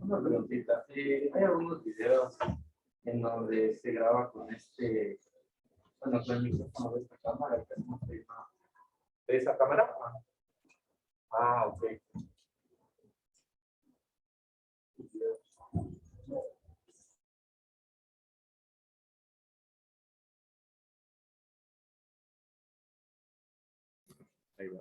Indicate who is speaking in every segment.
Speaker 1: Una preguntita. Hay algunos videos en donde se graba con bueno, con el micrófono de esta cámara, ¿cómo se llama? ¿De esa cámara? Ah, ok. Ahí va.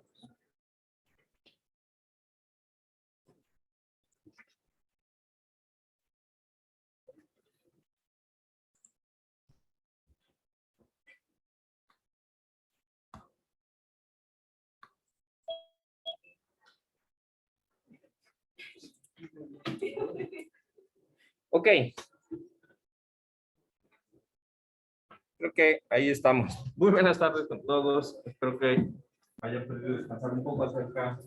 Speaker 1: Ok. Creo que ahí estamos. Muy buenas tardes con todos. Espero que hayan podido descansar un poco acerca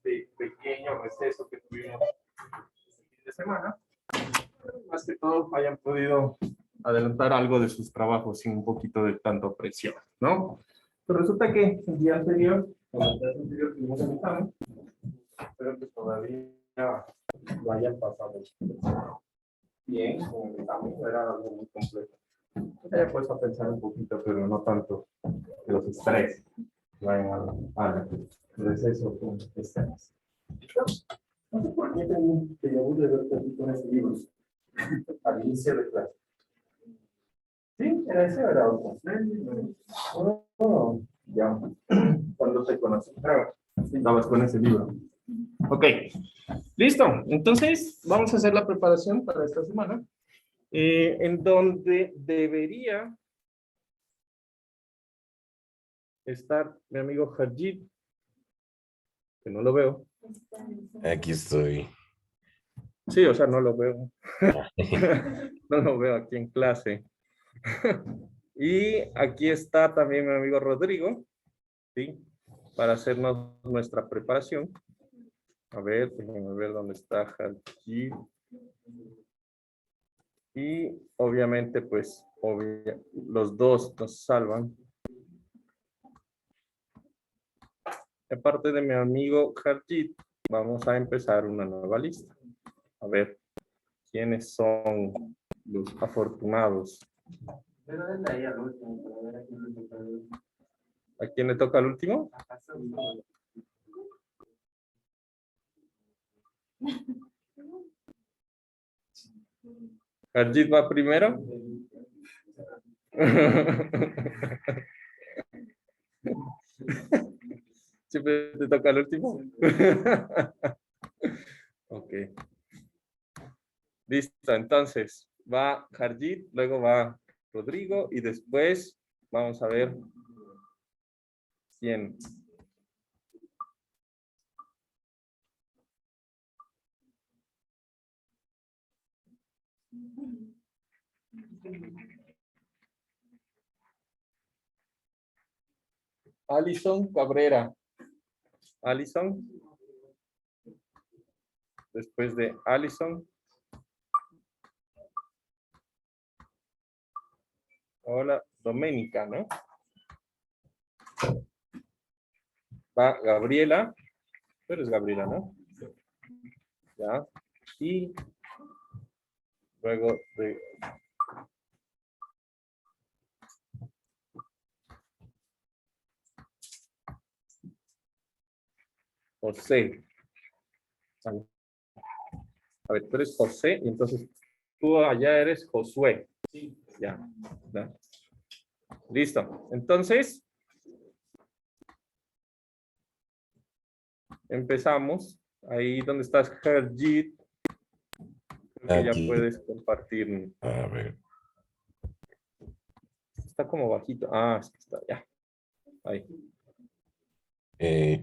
Speaker 1: de este pequeño receso que tuvimos el fin de semana. Más que todo, hayan podido adelantar algo de sus trabajos sin un poquito de tanto presión, ¿no? Pero resulta que el día anterior, tuvimos el examen. Espero que todavía lo hayan pasado bien con el examen. Era algo muy complejo. Me he puesto a pensar un poquito, pero no tanto que los estrés vayan a receso con estrés. No sé por qué tengo un déjà vu de ver con ese libro al inicio de clase. Sí, era ese o era otro. Oh, ya. Cuando te conocí, estabas con ese libro. Ok, listo. Entonces, vamos a hacer la preparación para esta semana, en donde debería estar mi amigo Harjit, que no lo veo.
Speaker 2: Aquí estoy.
Speaker 1: Sí, o sea, no lo veo. No lo veo aquí en clase. Y aquí está también mi amigo Rodrigo, ¿sí? Para hacernos nuestra preparación. A ver, déjenme ver dónde está Harjit. Y obviamente, pues, los dos nos salvan. Aparte de mi amigo Harjit, vamos a empezar una nueva lista. A ver, ¿quiénes son los afortunados? ¿A quién le toca el último? Harjit va primero. ¿Siempre te toca el último? Ok. Listo, entonces va Harjit, luego va Rodrigo y después vamos a ver quién. Alison Cabrera. Alison. Después de Alison. Hola, Doménica, ¿no? Va Gabriela. Tú eres Gabriela, ¿no? Ya. Y luego de José. A ver, tú eres José y entonces tú allá eres Josué. Sí. Ya. Listo. Entonces, empezamos. Ahí donde estás, Herjit. Creo que ya
Speaker 2: Aquí.
Speaker 1: puedes compartir.
Speaker 2: A ver.
Speaker 1: Está como bajito. Ah, es que está ya. Ahí.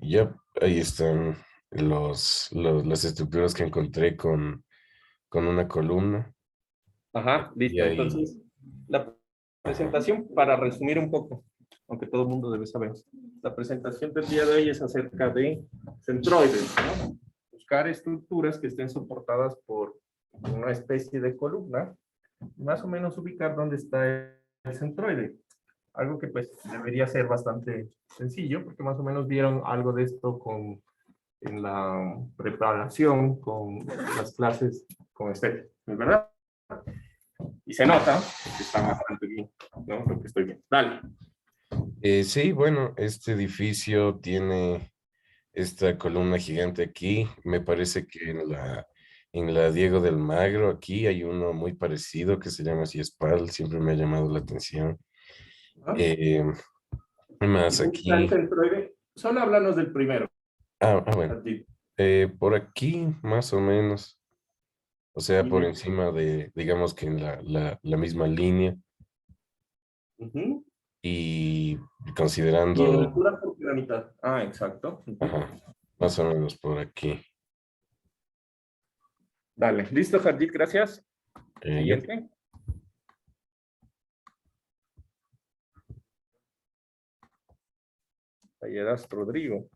Speaker 2: Ya ahí están las estructuras que encontré con una columna.
Speaker 1: Ajá,
Speaker 2: Y
Speaker 1: listo.
Speaker 2: ahí,
Speaker 1: Entonces, la presentación, para resumir un poco, aunque todo el mundo debe saber, la presentación del día de hoy es acerca de centroides, ¿no? Buscar estructuras que estén soportadas por una especie de columna, más o menos ubicar dónde está el centroide. Algo que pues debería ser bastante sencillo, porque más o menos vieron algo de esto en la preparación con las clases con estética, ¿verdad? Y se nota que está bastante bien, ¿no? Lo que estoy viendo. Dale.
Speaker 2: sí, bueno, este edificio tiene esta columna gigante aquí. Me parece que en la Diego del Magro, aquí hay uno muy parecido que se llama así Spal, siempre me ha llamado la atención.
Speaker 1: ¿Ah?
Speaker 2: Eh, ¿Qué
Speaker 1: Y
Speaker 2: más
Speaker 1: busca el
Speaker 2: aquí?
Speaker 1: centroide. Solo háblanos del primero.
Speaker 2: Bueno,
Speaker 1: Así.
Speaker 2: por aquí más o menos, o sea, por
Speaker 1: Dime.
Speaker 2: encima de, digamos que en la misma línea
Speaker 1: Ujú.
Speaker 2: y
Speaker 1: Y en
Speaker 2: considerando,
Speaker 1: altura por la mitad. Ah, exacto. Ujú.
Speaker 2: ajá, más o menos por aquí.
Speaker 1: Dale. Listo, Jardit, gracias.
Speaker 2: Ya.
Speaker 1: Siguiente. Talleras Rodrigo.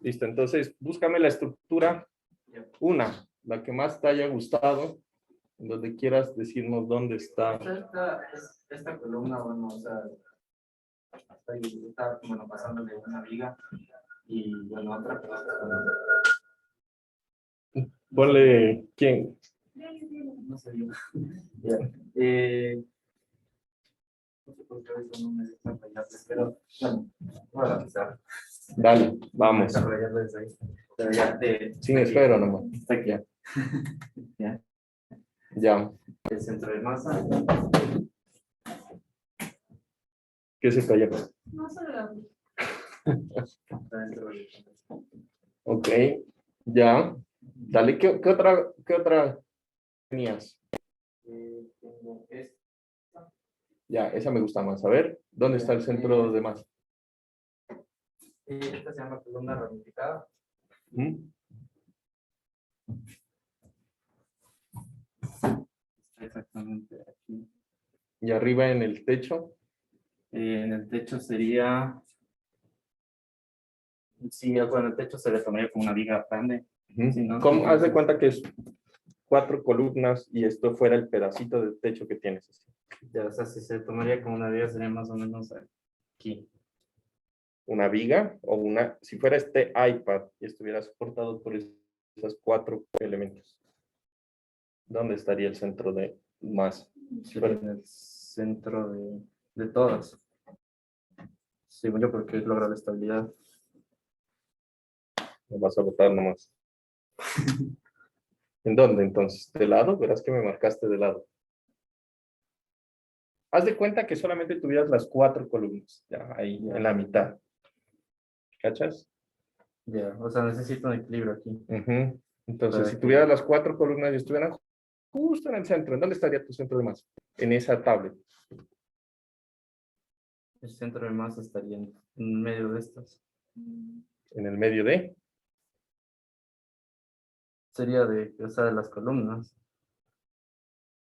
Speaker 1: Listo, entonces búscame la estructura. Una, la que más te haya gustado, en donde quieras decirnos dónde está.
Speaker 3: Esta columna, bueno, o sea, está bueno, pasándole una viga y bueno, otra, pero
Speaker 1: Ponle quién.
Speaker 3: no sé yo. Ya. No sé por qué eso no me deja rayarles, pero bueno, voy a avisar.
Speaker 1: Dale, vamos.
Speaker 3: Rayarles ahí. Pero ya
Speaker 1: Sin
Speaker 3: aquí.
Speaker 1: espero nomás.
Speaker 3: Está aquí. Ya.
Speaker 1: Ya.
Speaker 3: El centro de masa.
Speaker 1: ¿Qué se cayó?
Speaker 3: No se lo está dentro del
Speaker 1: Ok, ya. Dale, ¿qué otra tenías?
Speaker 3: tengo este.
Speaker 1: Ya, esa me gusta más. A ver, ¿dónde está el centro de masa?
Speaker 3: Esta se llama columna ramificada.
Speaker 1: ¿Mm?
Speaker 3: Está exactamente aquí.
Speaker 1: Y arriba en el techo.
Speaker 3: En el techo sería. Sí, bueno, el techo se le tomaría como una viga grande.
Speaker 1: Ujú.
Speaker 3: Sí, ¿no?
Speaker 1: ¿Cómo? Haz de cuenta que es 4 columnas y esto fuera el pedacito del techo que tienes.
Speaker 3: Ya, o sea, si se tomaría como una viga sería más o menos aquí.
Speaker 1: Una viga o si fuera este iPad y estuviera soportado por esos 4 elementos. ¿Dónde estaría el centro de masa?
Speaker 3: Sería en el centro de todas. Sí, yo creo que logra la estabilidad.
Speaker 1: Me vas a botar nomás. ¿En dónde entonces? ¿De lado? Verás que me marcaste de lado. Haz de cuenta que solamente tuvieras las 4 columnas, ya, ahí en la mitad. ¿Cachas?
Speaker 3: Ya, o sea, necesito un equilibrio aquí.
Speaker 1: Ujú. Entonces,
Speaker 3: Para
Speaker 1: si
Speaker 3: que
Speaker 1: tuvieras las 4 columnas y estuvieran justo en el centro, ¿en dónde estaría tu centro de masa? En esa tablet.
Speaker 3: el centro de masa estaría en medio de estas.
Speaker 1: En el medio de.
Speaker 3: Sería o sea, de las columnas.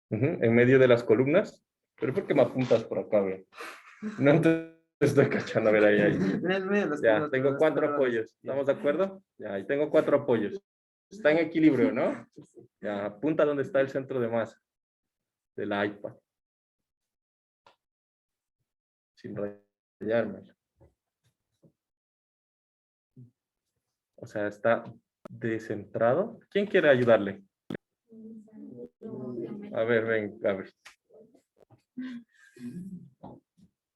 Speaker 1: Ujú, en medio de las columnas. Pero ¿por qué me apuntas por acá, güey? No te estoy cachando. A ver, ahí.
Speaker 3: En el medio de las
Speaker 1: Ya,
Speaker 3: columnas,
Speaker 1: tengo
Speaker 3: pero
Speaker 1: 4
Speaker 3: las columnas.
Speaker 1: apoyos. ¿Estamos de acuerdo? Ya, ahí tengo 4 apoyos. Está en equilibrio, ¿no? Ya, apunta dónde está el centro de masa del iPad. Sin rayarme. O sea, está descentrado. ¿Quién quiere ayudarle? A ver, ven, Gabriel.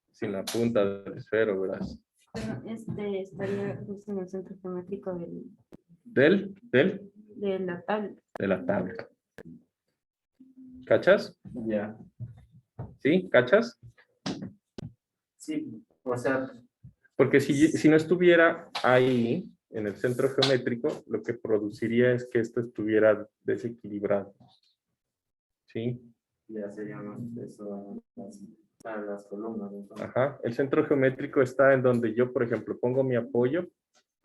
Speaker 1: Sin la punta del esfero, verás.
Speaker 4: Pero estaría justo en el centro geométrico de la tabla.
Speaker 1: De la tabla. ¿Cachas?
Speaker 3: Ya.
Speaker 1: ¿Sí? ¿Cachas?
Speaker 3: Sí, o sea,
Speaker 1: Porque si no estuviera ahí, en el centro geométrico, lo que produciría es que esto estuviera desequilibrado. ¿Sí?
Speaker 3: ya serían eso, las columnas. Entonces.
Speaker 1: Ajá. El centro geométrico está en donde yo, por ejemplo, pongo mi apoyo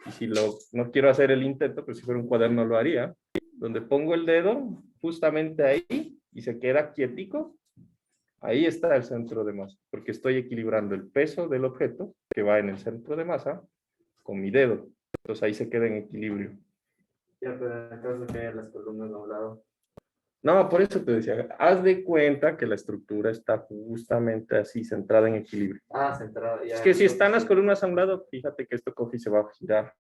Speaker 1: y si no quiero hacer el intento, pues si fuera un cuaderno lo haría. Donde pongo el dedo, justamente ahí, y se queda quietico, ahí está el centro de masa, porque estoy equilibrando el peso del objeto que va en el centro de masa con mi dedo. Entonces ahí se queda en equilibrio.
Speaker 3: Ya, pero en el caso que haya las columnas a un lado.
Speaker 1: No, por eso te decía, haz de cuenta que la estructura está justamente así, centrada en equilibrio.
Speaker 3: Ah, centrada. Ya,
Speaker 1: Es que si
Speaker 3: entonces
Speaker 1: están las
Speaker 3: sí.
Speaker 1: columnas a un lado, fíjate que esto coge y se va a girar.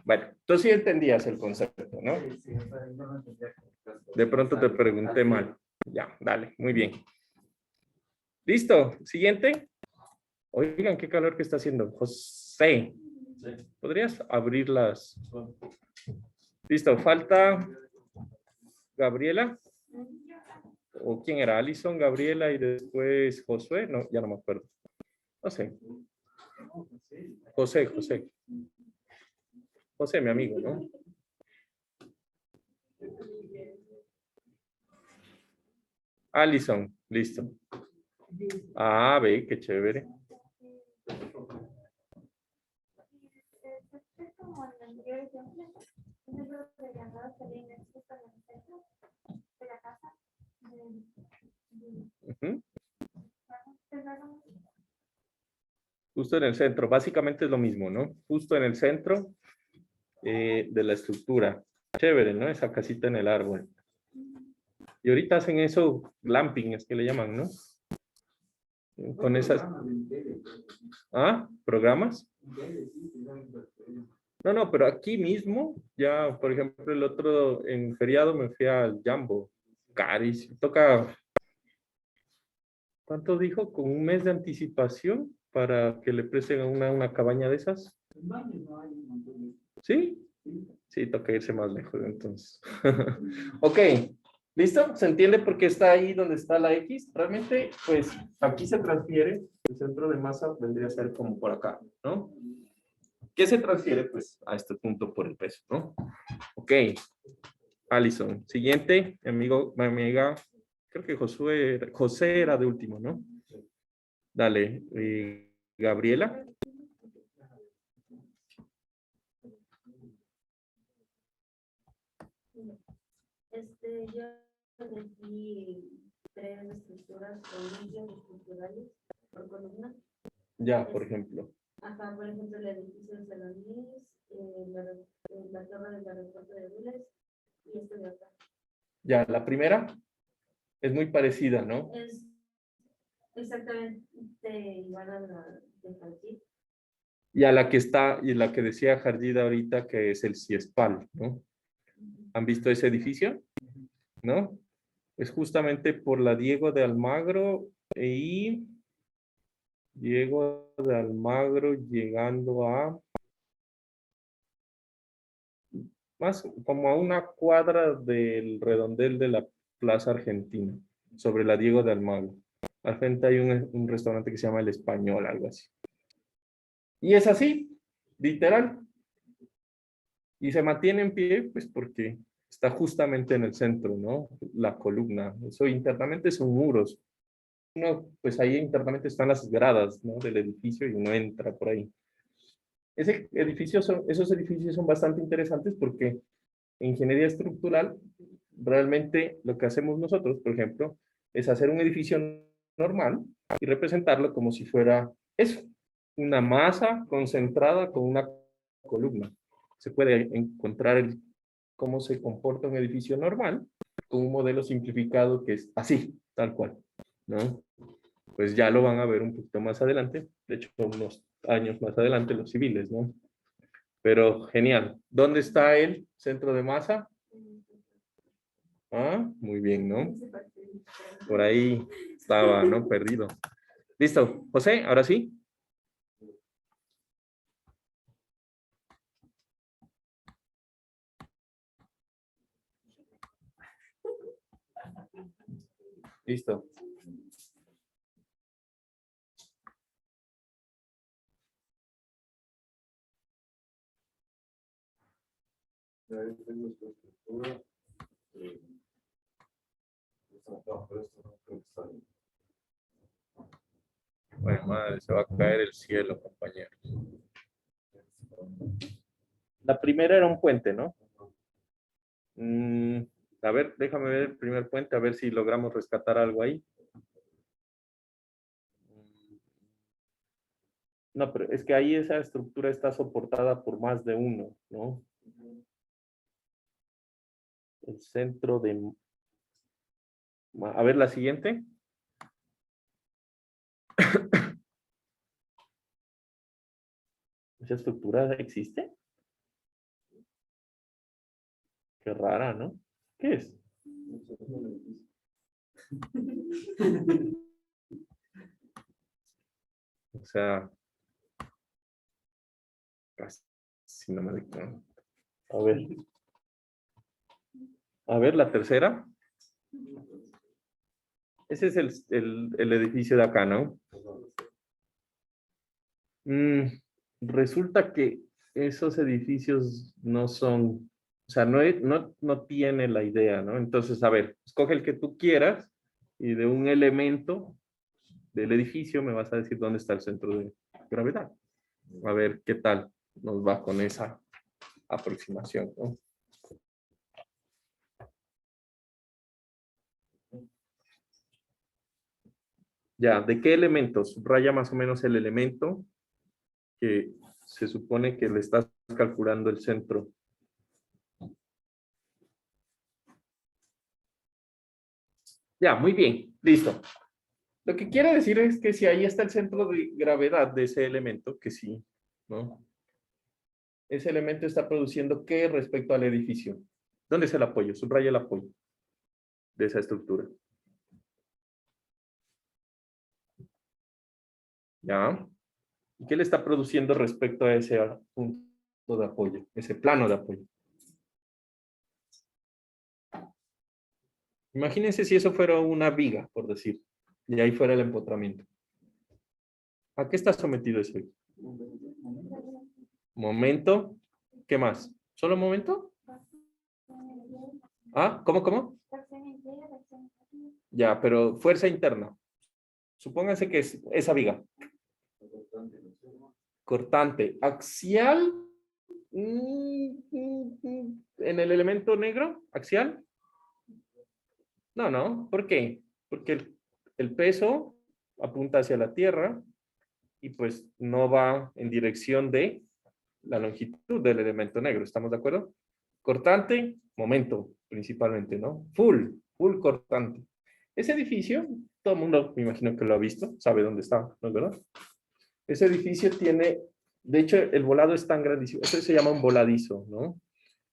Speaker 1: Bueno, entonces sí entendías el concepto, ¿no?
Speaker 3: Sí, sí, o sea, yo no entendía que
Speaker 1: De pronto te pregunté mal. Ya, dale, muy bien. ¿Listo? Siguiente. Oigan, qué calor que está haciendo. José,
Speaker 3: Sí.
Speaker 1: ¿podrías abrir las? Listo, falta Gabriela. ¿O quién era? Alison, Gabriela y después Josué. No, ya no me acuerdo. No sé. José. José, mi amigo, ¿no? Alison, listo. Ah, ve, qué chévere. Ujú. Justo en el centro, básicamente es lo mismo, ¿no? Justo en el centro de la estructura. Chévere, ¿no? Esa casita en el árbol. Y ahorita hacen eso, glamping, es que le llaman, ¿no? Con esas... ¿Ah? ¿Programas? No, pero aquí mismo, ya, por ejemplo, el otro, en feriado me fui al Jambo. Carísimo. Toca, ¿cuánto dijo? ¿Con un mes de anticipación para que le presten a una cabaña de esas? ¿Sí? Sí, toca irse más lejos, entonces. Ok, ¿listo? ¿Se entiende por qué está ahí donde está la X? Realmente, pues, aquí se transfiere, el centro de masa vendría a ser como por acá, ¿no? ¿Qué se transfiere? Pues, a este punto por el peso, ¿no? Ok, Alison. Siguiente, mi amiga, creo que José era de último, ¿no? Dale, Gabriela.
Speaker 4: Yo elegí tres estructuras o núcleos estructurales por columna.
Speaker 1: Ya, por ejemplo.
Speaker 4: Ajá, por ejemplo, el edificio de Celanís, la torre del aeropuerto de Rules y este de acá.
Speaker 1: Ya, la primera es muy parecida, ¿no?
Speaker 4: Es exactamente igual a la de Jardín.
Speaker 1: Y a la que está, y la que decía Jardida ahorita, que es el Ciespal, ¿no? ¿Han visto ese edificio? ¿No? Es justamente por la Diego de Almagro y Diego de Almagro llegando a más como a una cuadra del redondel de la Plaza Argentina, sobre la Diego de Almagro. Al frente hay un restaurante que se llama El Español, algo así. Y es así, literal. Y se mantiene en pie, pues porque está justamente en el centro, ¿no? La columna. Eso internamente son muros. Uno, pues ahí internamente están las gradas, ¿no? Del edificio y uno entra por ahí. Esos edificios son bastante interesantes porque en ingeniería estructural, realmente lo que hacemos nosotros, por ejemplo, es hacer un edificio normal y representarlo como si fuera eso, una masa concentrada con una columna. Se puede encontrar cómo se comporta un edificio normal con un modelo simplificado que es así, tal cual, ¿no? Pues ya lo van a ver un poquito más adelante, de hecho, unos años más adelante, los civiles, ¿no? Pero genial. ¿Dónde está el centro de masa? Ah, muy bien, ¿no? Por ahí estaba, ¿no? Perdido. Listo. José, ahora sí. Listo. Bueno, madre, se va a caer el cielo, compañeros. La primera era un puente, ¿no? A ver, déjame ver el primer puente, a ver si logramos rescatar algo ahí. No, pero es que ahí esa estructura está soportada por más de uno, ¿no? El centro de... A ver, la siguiente. ¿Esa estructura existe? Qué rara, ¿no? ¿Qué es? O sea, casi no me doy cuenta. A ver. A ver, la tercera. Ese es el edificio de acá, ¿no? Resulta que esos edificios no son, o sea, no tiene la idea, ¿no? Entonces, a ver, escoge el que tú quieras y de un elemento del edificio me vas a decir dónde está el centro de gravedad. A ver qué tal nos va con esa aproximación, ¿no? Ya, ¿de qué elemento? Subraya más o menos el elemento que se supone que le estás calculando el centro. Ya, muy bien, listo. Lo que quiere decir es que si ahí está el centro de gravedad de ese elemento, que sí, ¿no? Ese elemento está produciendo ¿qué respecto al edificio? ¿Dónde es el apoyo? Subraya el apoyo de esa estructura. ¿Ya? ¿Y qué le está produciendo respecto a ese punto de apoyo, ese plano de apoyo? Imagínense si eso fuera una viga, por decir, y ahí fuera el empotramiento. ¿A qué está sometido ese? Momento. ¿Qué más? ¿Solo momento? ¿Ah? ¿Cómo? Ya, pero fuerza interna. Supónganse que es esa viga. Cortante. Axial. En el elemento negro, axial. No. ¿Por qué? Porque el peso apunta hacia la Tierra y pues no va en dirección de la longitud del elemento negro. ¿Estamos de acuerdo? Cortante, momento, principalmente, ¿no? Full cortante. Ese edificio, todo el mundo me imagino que lo ha visto, sabe dónde está, ¿no es verdad? Ese edificio tiene, de hecho, el volado es tan grandísimo, eso se llama un voladizo, ¿no?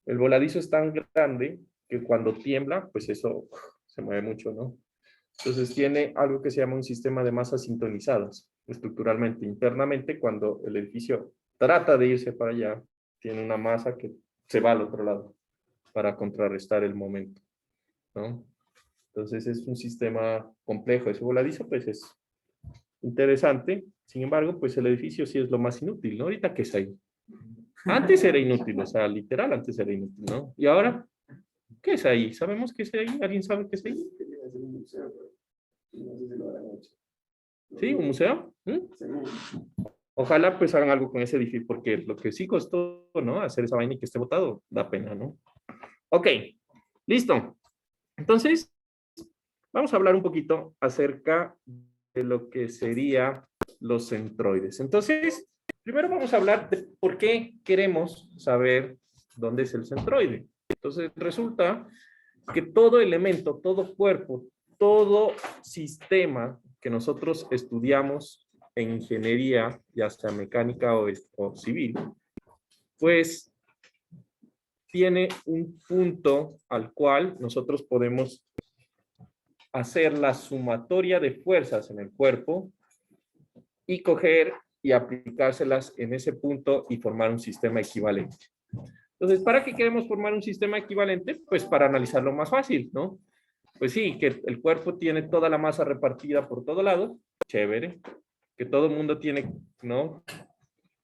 Speaker 1: El voladizo es tan grande que cuando tiembla, pues eso se mueve mucho, ¿no? Entonces tiene algo que se llama un sistema de masas sintonizadas, estructuralmente, internamente, cuando el edificio trata de irse para allá, tiene una masa que se va al otro lado para contrarrestar el momento, ¿no? Entonces es un sistema complejo. Ese voladizo, pues es interesante. Sin embargo, pues el edificio sí es lo más inútil, ¿no? Ahorita, ¿qué es ahí? Antes era inútil, o sea, literal, antes era inútil, ¿no? Y ahora, ¿qué es ahí? ¿Sabemos qué es ahí? ¿Alguien sabe qué es ahí? ¿Sí? ¿Un museo? Ojalá pues hagan algo con ese edificio, porque lo que sí costó, ¿no? Hacer esa vaina y que esté botado, da pena, ¿no? Ok, listo. Entonces, vamos a hablar un poquito acerca de lo que sería los centroides. Entonces, primero vamos a hablar de por qué queremos saber dónde es el centroide. Entonces, resulta que todo elemento, todo cuerpo, todo sistema que nosotros estudiamos en ingeniería, ya sea mecánica o civil, pues tiene un punto al cual nosotros podemos hacer la sumatoria de fuerzas en el cuerpo y coger y aplicárselas en ese punto y formar un sistema equivalente. Entonces, ¿para qué queremos formar un sistema equivalente? Pues para analizarlo más fácil, ¿no? Pues sí, que el cuerpo tiene toda la masa repartida por todo lado, chévere. Que todo el mundo tiene, ¿no?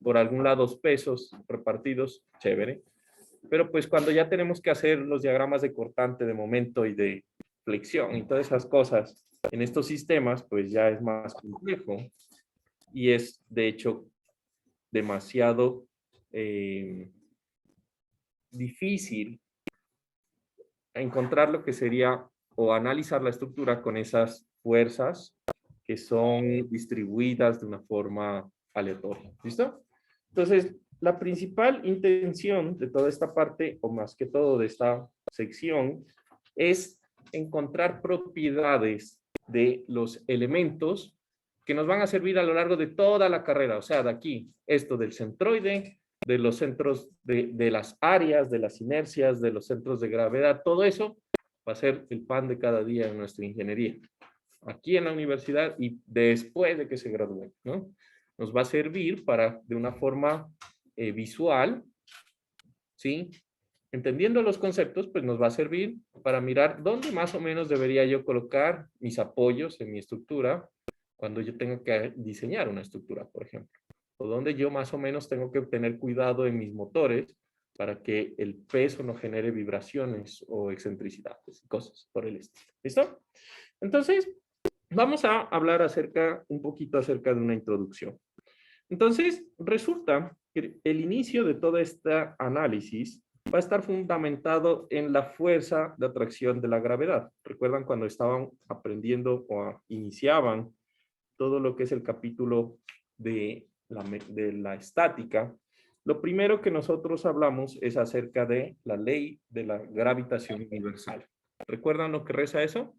Speaker 1: Por algún lado pesos repartidos, chévere. Pero pues cuando ya tenemos que hacer los diagramas de cortante, de momento y de flexión y todas esas cosas en estos sistemas, pues ya es más complejo y es de hecho demasiado difícil encontrar lo que sería o analizar la estructura con esas fuerzas que son distribuidas de una forma aleatoria. ¿Listo? Entonces, la principal intención de toda esta parte, o más que todo de esta sección, es encontrar propiedades de los elementos que nos van a servir a lo largo de toda la carrera. O sea, de aquí, esto del centroide, de los centros de las áreas, de las inercias, de los centros de gravedad, todo eso va a ser el pan de cada día en nuestra ingeniería. Aquí en la universidad y después de que se gradúen, ¿no? Nos va a servir para, de una forma visual, ¿sí? Entendiendo los conceptos, pues nos va a servir para mirar dónde más o menos debería yo colocar mis apoyos en mi estructura cuando yo tenga que diseñar una estructura, por ejemplo. O dónde yo más o menos tengo que tener cuidado en mis motores para que el peso no genere vibraciones o excentricidades y cosas por el estilo. ¿Listo? Entonces, vamos a hablar un poquito acerca de una introducción. Entonces, resulta que el inicio de todo este análisis va a estar fundamentado en la fuerza de atracción de la gravedad. ¿Recuerdan cuando estaban aprendiendo o iniciaban todo lo que es el capítulo de la estática? Lo primero que nosotros hablamos es acerca de la ley de la gravitación universal. ¿Recuerdan lo que reza eso?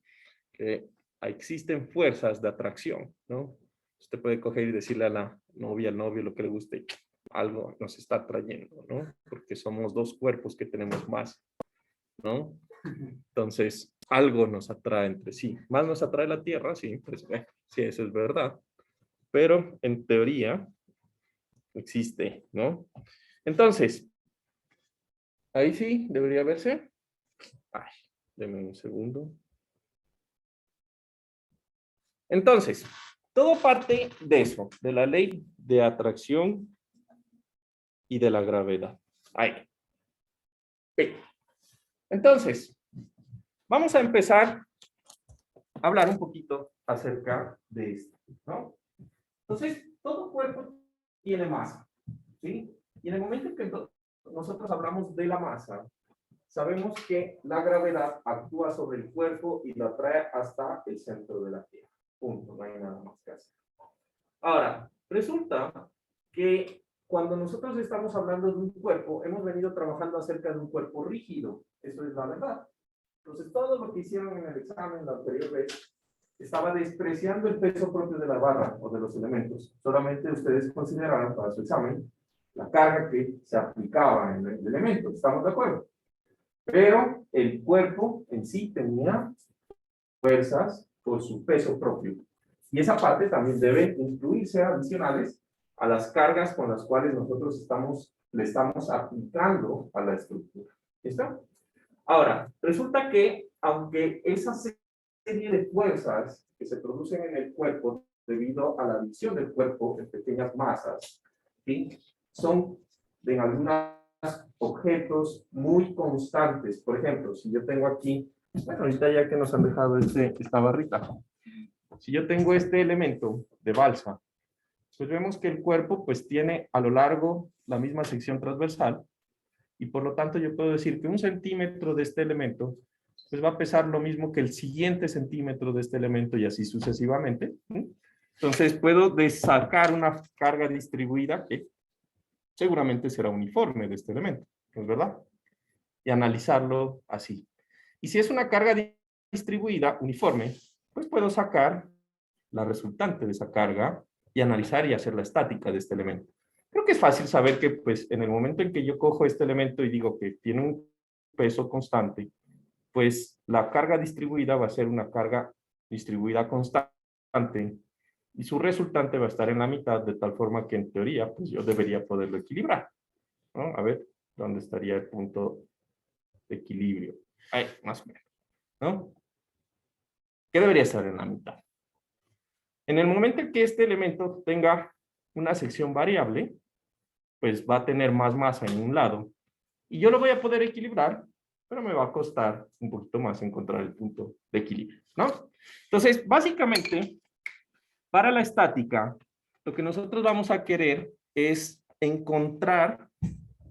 Speaker 1: Que existen fuerzas de atracción, ¿no? Usted puede coger y decirle a la novia, al novio, lo que le guste, algo nos está atrayendo, ¿no? Porque somos dos cuerpos que tenemos más, ¿no? Entonces, algo nos atrae entre sí. Más nos atrae la Tierra, sí, pues sí, eso es verdad. Pero en teoría existe, ¿no? Entonces, ahí sí, debería verse. Ay, denme un segundo. Entonces, todo parte de eso, de la ley de atracción y de la gravedad. Ahí. Bien. Entonces, vamos a empezar a hablar un poquito acerca de esto, ¿no? Entonces, todo cuerpo tiene masa, ¿sí? Y en el momento en que nosotros hablamos de la masa, sabemos que la gravedad actúa sobre el cuerpo y lo atrae hasta el centro de la Tierra. Punto, no hay nada más que hacer. Ahora, resulta que cuando nosotros estamos hablando de un cuerpo, hemos venido trabajando acerca de un cuerpo rígido. Eso es la verdad. Entonces, todo lo que hicieron en el examen la anterior vez estaba despreciando el peso propio de la barra o de los elementos. Solamente ustedes consideraron para su examen la carga que se aplicaba en el elemento. ¿Estamos de acuerdo? Pero el cuerpo en sí tenía fuerzas por su peso propio. Y esa parte también debe incluirse adicionales a las cargas con las cuales nosotros le estamos aplicando a la estructura. ¿Listo? Ahora, resulta que aunque esa serie de fuerzas que se producen en el cuerpo debido a la división del cuerpo en pequeñas masas, ¿sí? Son en algunos objetos muy constantes. Por ejemplo, si yo tengo aquí, bueno, ahorita ya que nos han dejado esta barrita, si yo tengo este elemento de balsa, pues vemos que el cuerpo pues tiene a lo largo la misma sección transversal y por lo tanto yo puedo decir que 1 centímetro de este elemento pues va a pesar lo mismo que el siguiente centímetro de este elemento y así sucesivamente. Entonces puedo sacar una carga distribuida que seguramente será uniforme de este elemento, ¿no es verdad? Y analizarlo así. Y si es una carga distribuida uniforme, pues puedo sacar la resultante de esa carga y analizar y hacer la estática de este elemento. Creo que es fácil saber que pues en el momento en que yo cojo este elemento y digo que tiene un peso constante, pues la carga distribuida va a ser una carga distribuida constante y su resultante va a estar en la mitad de tal forma que en teoría pues yo debería poderlo equilibrar, ¿no? A ver, ¿dónde estaría el punto de equilibrio? Ahí, más o menos, ¿no? ¿Qué debería estar en la mitad? En el momento en que este elemento tenga una sección variable, pues va a tener más masa en un lado y yo lo voy a poder equilibrar, pero me va a costar un poquito más encontrar el punto de equilibrio, ¿no? Entonces, básicamente, para la estática, lo que nosotros vamos a querer es encontrar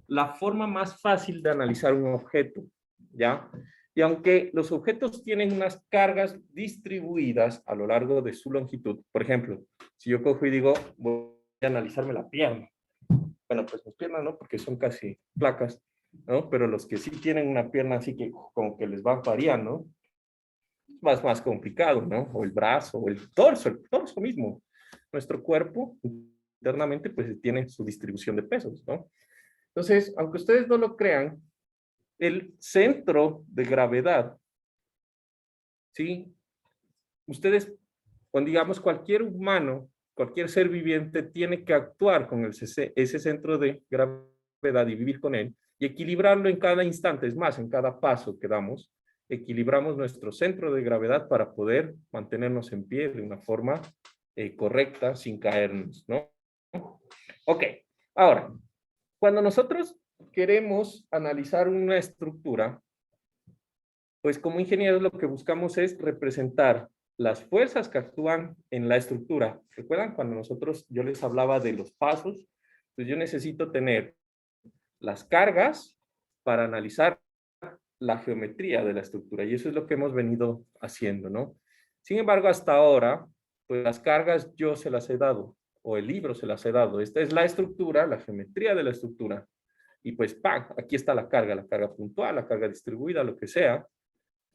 Speaker 1: la forma más fácil de analizar un objeto, ¿ya? Y aunque los objetos tienen unas cargas distribuidas a lo largo de su longitud, por ejemplo, si yo cojo y digo, voy a analizarme la pierna, bueno, pues mis piernas no, porque son casi placas, ¿no? Pero los que sí tienen una pierna así que como que les va variando, es más complicado, ¿no? O el brazo, o el torso mismo. Nuestro cuerpo internamente pues tiene su distribución de pesos, ¿no? Entonces, aunque ustedes no lo crean, el centro de gravedad, ¿sí? Ustedes, cuando digamos cualquier humano, cualquier ser viviente tiene que actuar con ese centro de gravedad y vivir con él y equilibrarlo en cada instante, es más, en cada paso que damos, equilibramos nuestro centro de gravedad para poder mantenernos en pie de una forma correcta sin caernos, ¿no? Ok, ahora, cuando nosotros queremos analizar una estructura, pues como ingenieros lo que buscamos es representar las fuerzas que actúan en la estructura. ¿Recuerdan cuando yo les hablaba de los pasos? Pues yo necesito tener las cargas para analizar la geometría de la estructura y eso es lo que hemos venido haciendo, ¿no? Sin embargo, hasta ahora, pues las cargas yo se las he dado o el libro se las he dado. Esta es la estructura, la geometría de la estructura y pues ¡pam! Aquí está la carga puntual, la carga distribuida, lo que sea,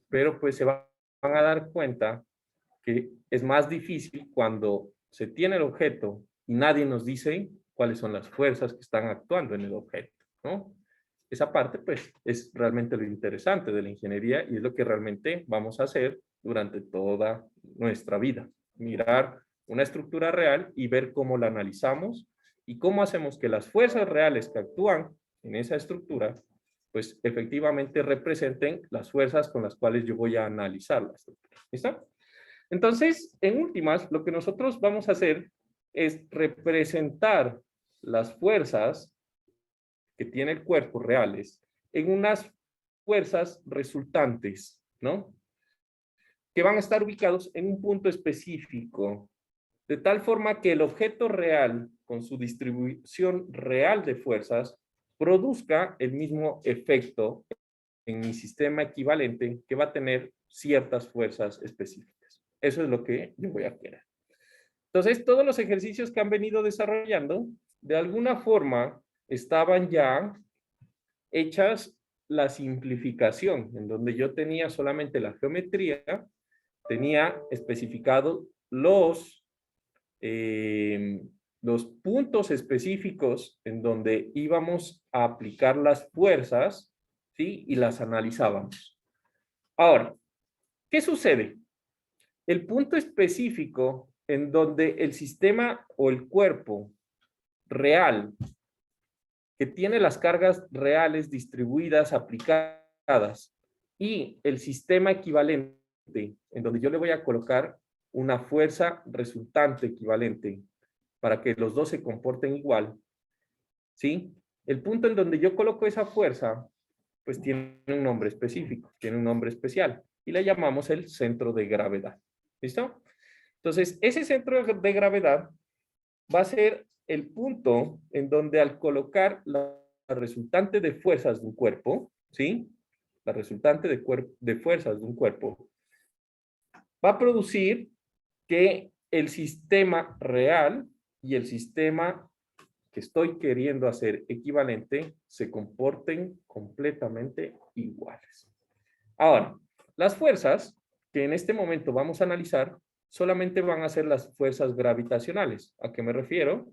Speaker 1: pero pues se van a dar cuenta que es más difícil cuando se tiene el objeto y nadie nos dice cuáles son las fuerzas que están actuando en el objeto, ¿no? Esa parte, pues, es realmente lo interesante de la ingeniería y es lo que realmente vamos a hacer durante toda nuestra vida. Mirar una estructura real y ver cómo la analizamos y cómo hacemos que las fuerzas reales que actúan en esa estructura, pues, efectivamente representen las fuerzas con las cuales yo voy a analizar la estructura. ¿Listo? Entonces, en últimas, lo que nosotros vamos a hacer es representar las fuerzas que tiene el cuerpo reales en unas fuerzas resultantes, ¿no? Que van a estar ubicados en un punto específico, de tal forma que el objeto real, con su distribución real de fuerzas, produzca el mismo efecto en mi sistema equivalente que va a tener ciertas fuerzas específicas. Eso es lo que yo voy a querer. Entonces, todos los ejercicios que han venido desarrollando, de alguna forma, estaban ya hechas la simplificación, en donde yo tenía solamente la geometría, tenía especificado los puntos específicos en donde íbamos a aplicar las fuerzas, ¿sí? Y las analizábamos. Ahora, ¿qué sucede? El punto específico en donde el sistema o el cuerpo real que tiene las cargas reales distribuidas, aplicadas, y el sistema equivalente, en donde yo le voy a colocar una fuerza resultante equivalente para que los dos se comporten igual, ¿sí? El punto en donde yo coloco esa fuerza, pues tiene un nombre específico, tiene un nombre especial, y le llamamos el centro de gravedad. ¿Listo? Entonces, ese centro de gravedad va a ser el punto en donde al colocar la resultante de fuerzas de un cuerpo, ¿sí? La resultante de fuerzas de un cuerpo, va a producir que el sistema real y el sistema que estoy queriendo hacer equivalente se comporten completamente iguales. Ahora, las fuerzas que en este momento vamos a analizar solamente van a ser las fuerzas gravitacionales. ¿A qué me refiero?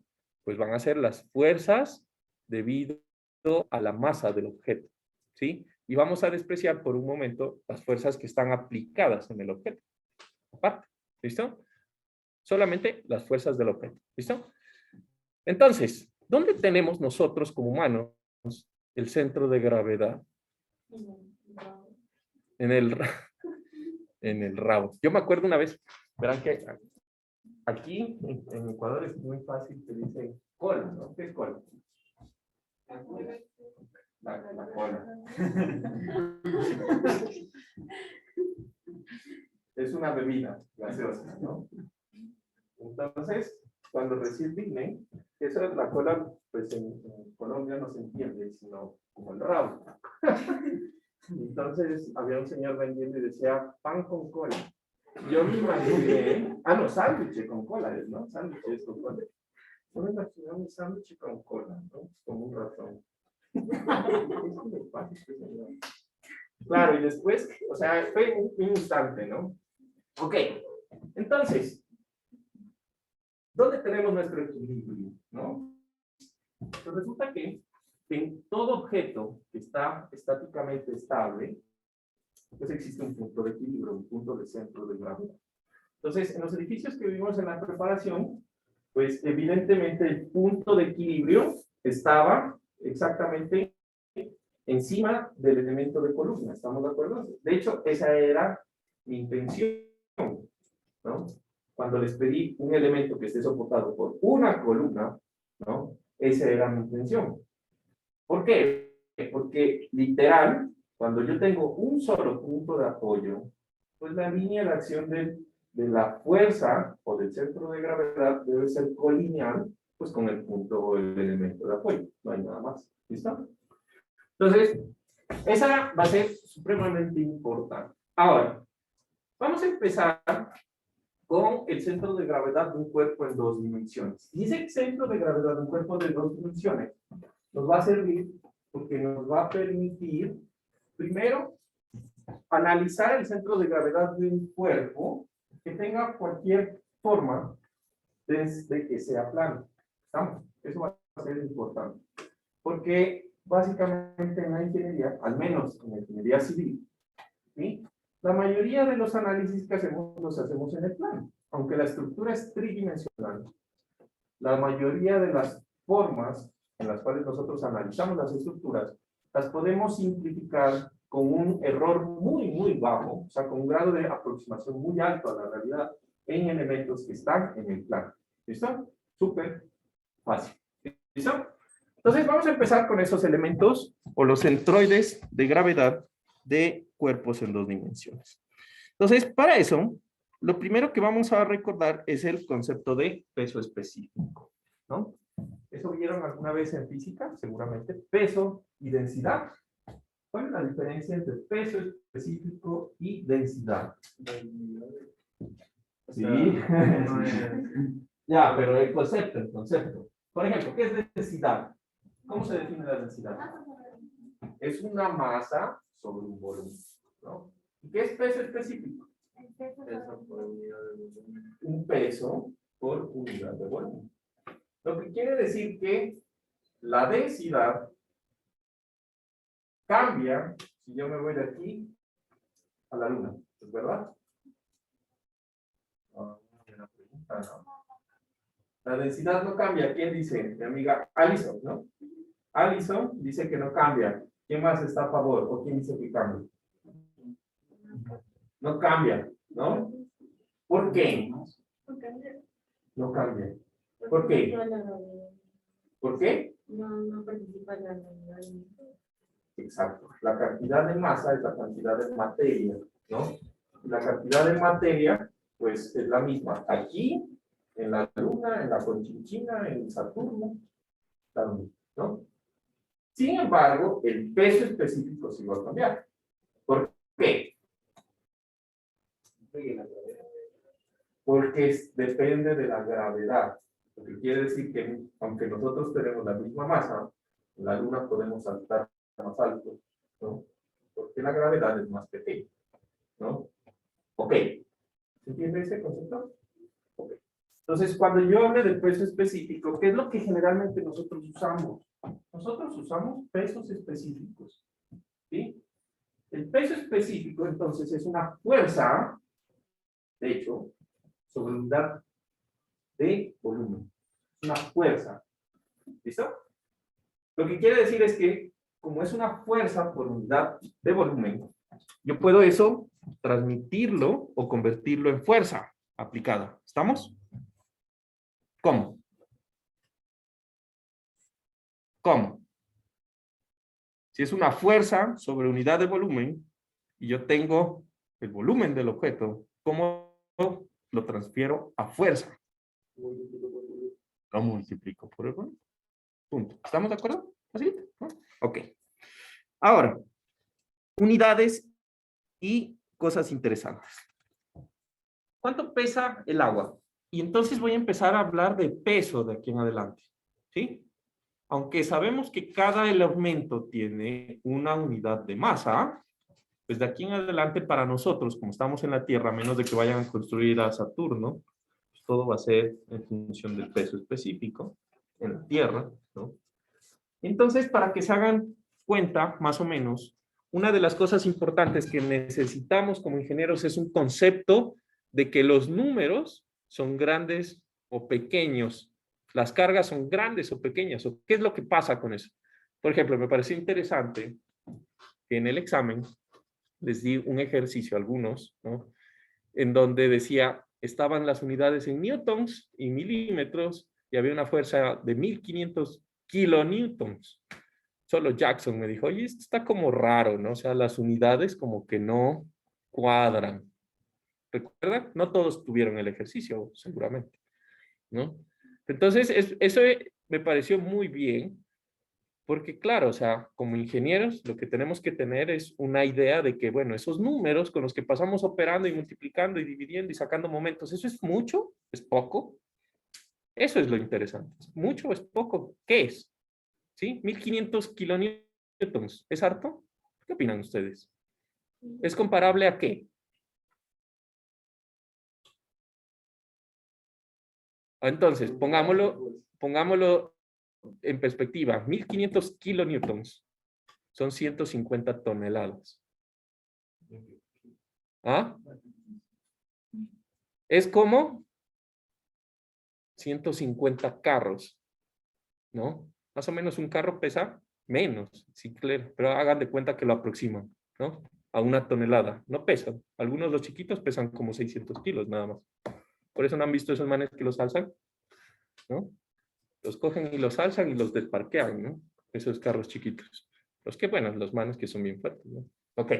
Speaker 1: Pues van a ser las fuerzas debido a la masa del objeto, ¿sí? Y vamos a despreciar por un momento las fuerzas que están aplicadas en el objeto. Aparte, ¿listo? Solamente las fuerzas del objeto, ¿listo? Entonces, ¿dónde tenemos nosotros como humanos el centro de gravedad? En el, en el rabo. Yo me acuerdo una vez, verán que aquí en Ecuador es muy fácil, te dicen cola, ¿no? ¿Qué es cola? La cola. Es una bebida gaseosa, ¿no? Entonces, cuando recién vine, eso es la cola, pues en Colombia no se entiende, sino como el rabo. Entonces, había un señor vendiendo y decía, pan con cola. Yo me imaginé, no, sándwich con cola, ¿no? Sándwiches con cola. Yo me imaginé un sándwich con cola, ¿no? Como un ratón. Claro, y después, o sea, fue un instante, ¿no? Ok, entonces, ¿dónde tenemos nuestro equilibrio, no? Pues resulta que en todo objeto que está estáticamente estable, pues existe un punto de equilibrio, un punto de centro de gravedad. Entonces, en los edificios que vimos en la preparación, pues evidentemente el punto de equilibrio estaba exactamente encima del elemento de columna, ¿estamos de acuerdo? De hecho, esa era mi intención, ¿no? Cuando les pedí un elemento que esté soportado por una columna, ¿no? Esa era mi intención. ¿Por qué? Porque literal, cuando yo tengo un solo punto de apoyo, pues la línea de acción de la fuerza o del centro de gravedad debe ser colineal, pues con el punto o el elemento de apoyo. No hay nada más. ¿Listo? Entonces, esa va a ser supremamente importante. Ahora, vamos a empezar con el centro de gravedad de un cuerpo en dos dimensiones. Y ese centro de gravedad de un cuerpo de dos dimensiones nos va a servir porque nos va a permitir, primero, analizar el centro de gravedad de un cuerpo que tenga cualquier forma desde que sea plano. ¿Estamos? Eso va a ser importante. Porque básicamente en la ingeniería, al menos en la ingeniería civil, ¿sí? La mayoría de los análisis que hacemos los hacemos en el plano. Aunque la estructura es tridimensional, la mayoría de las formas en las cuales nosotros analizamos las estructuras, las podemos simplificar con un error muy, muy bajo, o sea, con un grado de aproximación muy alto a la realidad en elementos que están en el plano. ¿Listo? Súper fácil. ¿Listo? Entonces vamos a empezar con esos elementos o los centroides de gravedad de cuerpos en dos dimensiones. Entonces, para eso, lo primero que vamos a recordar es el concepto de peso específico, ¿no? ¿Eso vieron alguna vez en física? Seguramente. Peso y densidad. ¿Cuál es la diferencia entre peso específico y densidad? Sí. Ya, pero el concepto. Por ejemplo, ¿qué es densidad? ¿Cómo se define la densidad? Es una masa sobre un volumen, ¿no? ¿Y qué es peso específico? Un peso por unidad de volumen. Lo que quiere decir que la densidad cambia si yo me voy de aquí a la luna, ¿es verdad? No, una pregunta, ¿no? La densidad no cambia. ¿Quién dice? Mi amiga Alison, ¿no? Alison dice que no cambia. ¿Quién más está a favor? ¿O quién dice que cambia? No cambia, ¿no? ¿Por qué? No cambia. ¿Por qué? ¿Por qué?
Speaker 4: No participa en la realidad.
Speaker 1: Exacto. La cantidad de masa es la cantidad de materia, ¿no? La cantidad de materia, pues, es la misma. Aquí, en la Luna, en la Conchinchina, en Saturno, también, ¿no? Sin embargo, el peso específico sí va a cambiar. ¿Por qué? Porque depende de la gravedad. Lo que quiere decir que, aunque nosotros tenemos la misma masa, en la Luna podemos saltar más alto, ¿no? Porque la gravedad es más pequeña, ¿no? Ok. ¿Se entiende ese concepto? Ok. Entonces, cuando yo hable de peso específico, ¿qué es lo que generalmente nosotros usamos? Nosotros usamos pesos específicos, ¿sí? El peso específico, entonces, es una fuerza, de hecho, sobre unidad de volumen. Una fuerza. ¿Listo? Lo que quiere decir es que, como es una fuerza por unidad de volumen, yo puedo eso transmitirlo o convertirlo en fuerza aplicada. ¿Estamos? ¿Cómo? ¿Cómo? Si es una fuerza sobre unidad de volumen y yo tengo el volumen del objeto, ¿cómo lo transfiero a fuerza? Lo multiplico por el volumen. Punto. ¿Estamos de acuerdo? ¿Así? ¿No? Ok. Ahora, unidades y cosas interesantes. ¿Cuánto pesa el agua? Y entonces voy a empezar a hablar de peso de aquí en adelante. ¿Sí? Aunque sabemos que cada elemento tiene una unidad de masa, pues de aquí en adelante para nosotros, como estamos en la Tierra, a menos de que vayan a construir a Saturno, pues todo va a ser en función del peso específico en la Tierra, ¿no? Entonces, para que se hagan cuenta, más o menos, una de las cosas importantes que necesitamos como ingenieros es un concepto de que los números son grandes o pequeños. Las cargas son grandes o pequeñas. ¿Qué es lo que pasa con eso? Por ejemplo, me pareció interesante que en el examen les di un ejercicio a algunos, ¿no? En donde decía, estaban las unidades en newtons y milímetros y había una fuerza de 1500 kilonewtons. Solo Jackson me dijo, oye, esto está como raro, ¿no? O sea, las unidades como que no cuadran. ¿Recuerdan? No todos tuvieron el ejercicio, seguramente, ¿no? Entonces, eso me pareció muy bien, porque claro, o sea, como ingenieros, lo que tenemos que tener es una idea de que, bueno, esos números con los que pasamos operando y multiplicando y dividiendo y sacando momentos, ¿eso es mucho? ¿Es poco? Eso es lo interesante. ¿Es mucho o es poco? ¿Qué es? ¿Sí? 1500 kilonewtons. ¿Es harto? ¿Qué opinan ustedes? ¿Es comparable a qué? Entonces, pongámoslo en perspectiva. 1500 kilonewtons son 150 toneladas. ¿Ah? Es como 150 carros, ¿no? Más o menos un carro pesa menos, sí, claro, pero hagan de cuenta que lo aproximan, ¿no? A una tonelada. No pesan. Algunos los chiquitos pesan como 600 kilos nada más. Por eso no han visto esos manes que los alzan, ¿no? Los cogen y los alzan y los desparquean, ¿no? Esos carros chiquitos. Los que, bueno, los manes que son bien fuertes, ¿no? Ok.